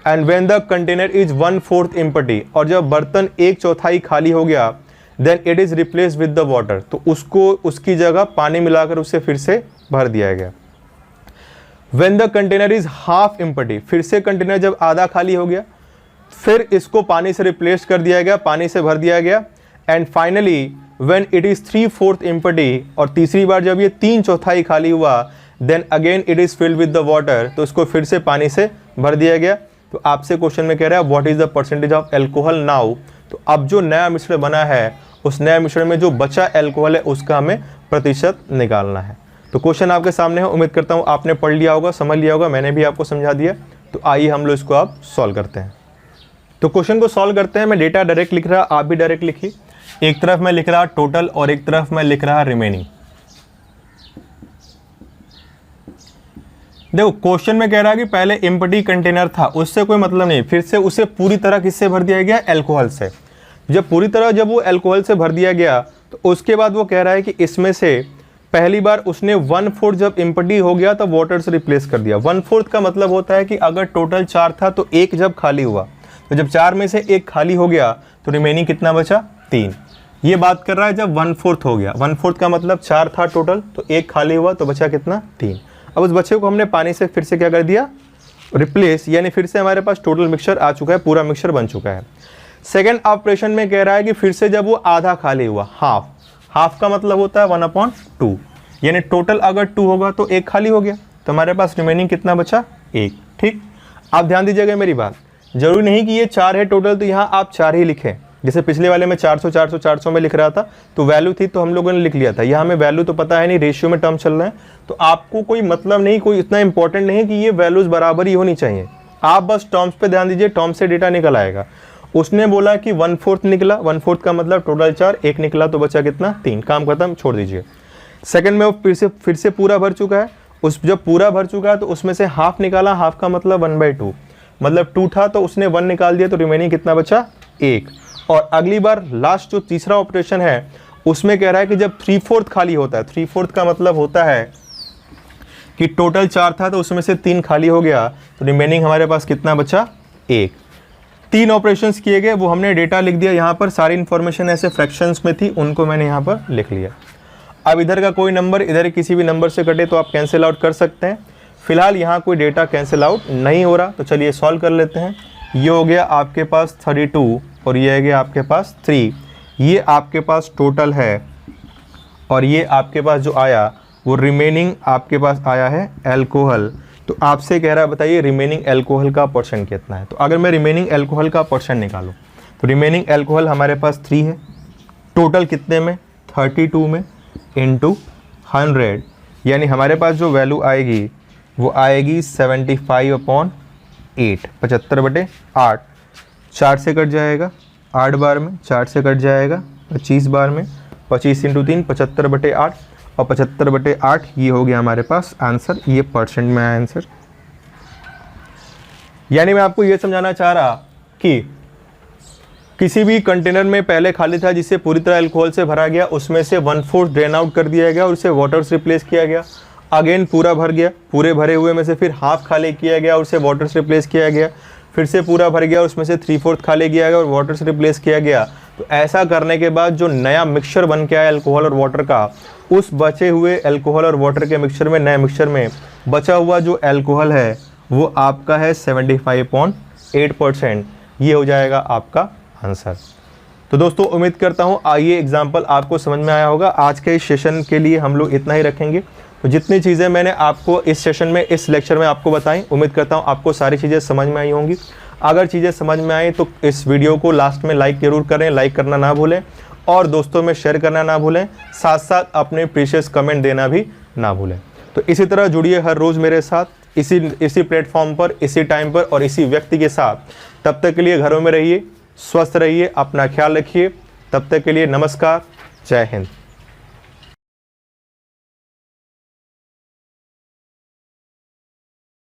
And when the container is 1/4 empty, और जब बर्तन 1/4 खाली हो गया, then it is replace with the water, तो उसको उसकी जगह पानी मिलाकर उसे फिर से भर दिया गया। When the container is half empty, फिर से कंटेनर जब आधा खाली हो गया, फिर इसको पानी से रिप्लेस कर दिया गया, पानी से भर दिया गया। And finally when it is 3/4 empty, और तीसरी बार जब ये 3/4 खाली हुआ, then again it is filled with the water, तो इसको फिर से पानी से भर दिया गया। तो आपसे क्वेश्चन में कह रहा है what is the percentage of alcohol now, तो अब जो नया मिश्रण बना है उस नया मिश्रण में जो बचा एल्कोहल है उसका हमें प्रतिशत निकालना है। तो क्वेश्चन आपके सामने है, उम्मीद करता हूँ आपने पढ़ लिया होगा, समझ लिया होगा, मैंने भी आपको समझा दिया। तो आइए हम लोग इसको आप सॉल्व करते हैं। तो क्वेश्चन को सॉल्व करते हैं। मैं डेटा डायरेक्ट लिख रहा, आप भी डायरेक्ट लिखिए। एक तरफ मैं लिख रहा टोटल और एक तरफ मैं लिख रहा रिमेनिंग। देखो क्वेश्चन में कह रहा है कि पहले एम्प्टी कंटेनर था, उससे कोई मतलब नहीं, फिर से उसे पूरी तरह किससे भर दिया गया, एल्कोहल से। जब पूरी तरह जब वो एल्कोहल से भर दिया गया तो उसके बाद वो कह रहा है कि इसमें से पहली बार उसने 1/4 जब एम्प्टी हो गया तो वाटर से रिप्लेस कर दिया। 1/4 का मतलब होता है कि अगर टोटल 4 था तो एक जब खाली हुआ, तो जब 4 में से एक खाली हो गया तो रिमेनिंग कितना बचा, 3। ये बात कर रहा है जब 1/4 हो गया। 1/4 का मतलब 4 था टोटल, तो एक खाली हुआ तो बचा कितना, 3। अब उस बच्चे को हमने पानी से फिर से क्या कर दिया, रिप्लेस, यानी फिर से हमारे पास टोटल मिक्सचर आ चुका है, पूरा मिक्सचर बन चुका है। सेकेंड ऑपरेशन में कह रहा है कि फिर से जब वो आधा खाली हुआ, हाफ का मतलब होता है 1/2, यानी टोटल अगर 2 होगा तो एक खाली हो गया, तो हमारे पास रिमेनिंग कितना बचा, 1। ठीक, आप ध्यान दीजिएगा मेरी बात, जरूरी नहीं कि ये 4 है टोटल तो यहाँ आप 4 ही लिखें। जैसे पिछले वाले में 400 400 400 में लिख रहा था तो वैल्यू थी तो हम लोगों ने लिख लिया था, यहाँ हमें वैल्यू तो पता है नहीं, रेशियो में टर्म चल रहे हैं, तो आपको कोई मतलब नहीं, कोई इतना इंपॉर्टेंट नहीं कि ये वैल्यूज बराबर ही होनी चाहिए। आप बस टर्म्स पे ध्यान दीजिए, टर्म से डेटा निकल आएगा। उसने बोला कि 1/4 निकला, 1/4 का मतलब टोटल 4, एक निकला तो बचा कितना, 3, काम खत्म, छोड़ दीजिए। सेकंड में वो फिर से पूरा भर चुका है, उस जब पूरा भर चुका है तो उसमें से हाफ निकाला, हाफ का मतलब 1/2, मतलब 2 था तो उसने 1 निकाल दिया, तो रिमेनिंग कितना बचा, 1। और अगली बार लास्ट जो तीसरा ऑपरेशन है उसमें कह रहा है कि जब 3/4 खाली होता है, 3/4 का मतलब होता है कि टोटल 4 था तो उसमें से 3 खाली हो गया, तो रिमेनिंग हमारे पास कितना बचा, 1। 3 ऑपरेशंस किए गए, वो हमने डेटा लिख दिया यहाँ पर, सारी इन्फॉर्मेशन ऐसे फ्रैक्शंस में थी उनको मैंने यहाँ पर लिख लिया। अब इधर का कोई नंबर इधर किसी भी नंबर से कटे तो आप कैंसिल आउट कर सकते हैं। फिलहाल यहाँ कोई डेटा कैंसिल आउट नहीं हो रहा, तो चलिए सॉल्व कर लेते हैं। ये हो गया आपके पास 32 और ये है गया आपके पास 3, ये आपके पास टोटल है, और ये आपके पास जो आया वो रिमेनिंग आपके पास आया है एल्कोहल। तो आपसे कह रहा है बताइए रिमेनिंग एल्कोहल का परसेंट कितना है। तो अगर मैं रिमेनिंग एल्कोहल का परसेंट निकालूं तो रिमेनिंग एल्कोहल हमारे पास 3 है, टोटल कितने में, 32 में इंटू 100, यानी हमारे पास जो वैल्यू आएगी वो आएगी 75/8, 75/8। 4 से कट जाएगा 8 बार में, 4 से कट जाएगा 25 बार में, 25 × 3 75/8, और 75/8 ये हो गया हमारे पास आंसर, ये परसेंट में आया आंसर। यानी मैं आपको ये समझाना चाह रहा कि किसी भी कंटेनर में पहले खाली था जिसे पूरी तरह अल्कोहल से भरा गया, उसमें से 1/4 ड्रेन आउट कर दिया गया और उसे वाटर से रिप्लेस किया गया। अगेन पूरा भर गया, पूरे भरे हुए में से फिर हाफ खाली किया गया और उसे वाटर से रिप्लेस किया गया। फिर से पूरा भर गया, उसमें से 3/4 खाली किया गया और वाटर से रिप्लेस किया गया। तो ऐसा करने के बाद जो नया मिक्सचर बन के आया अल्कोहल और वाटर का, उस बचे हुए अल्कोहल और वाटर के मिक्सचर में, नए मिक्सचर में बचा हुआ जो अल्कोहल है वो आपका है 75.8%। ये हो जाएगा आपका आंसर। तो दोस्तों उम्मीद करता हूँ ये एग्जाम्पल आपको समझ में आया होगा। आज के इस सेशन के लिए हम लोग इतना ही रखेंगे। तो जितनी चीज़ें मैंने आपको इस सेशन में, इस लेक्चर में आपको बताई, उम्मीद करता हूँ आपको सारी चीज़ें समझ में आई होंगी। अगर चीज़ें समझ में आई तो इस वीडियो को लास्ट में लाइक जरूर करें, लाइक करना ना भूलें और दोस्तों में शेयर करना ना भूलें, साथ साथ अपने प्रीशियस कमेंट देना भी ना भूलें। तो इसी तरह जुड़िए हर रोज़ मेरे साथ, इसी प्लेटफॉर्म पर, इसी टाइम पर और इसी व्यक्ति के साथ। तब तक के लिए घरों में रहिए, स्वस्थ रहिए, अपना ख्याल रखिए। तब तक के लिए नमस्कार, जय हिंद।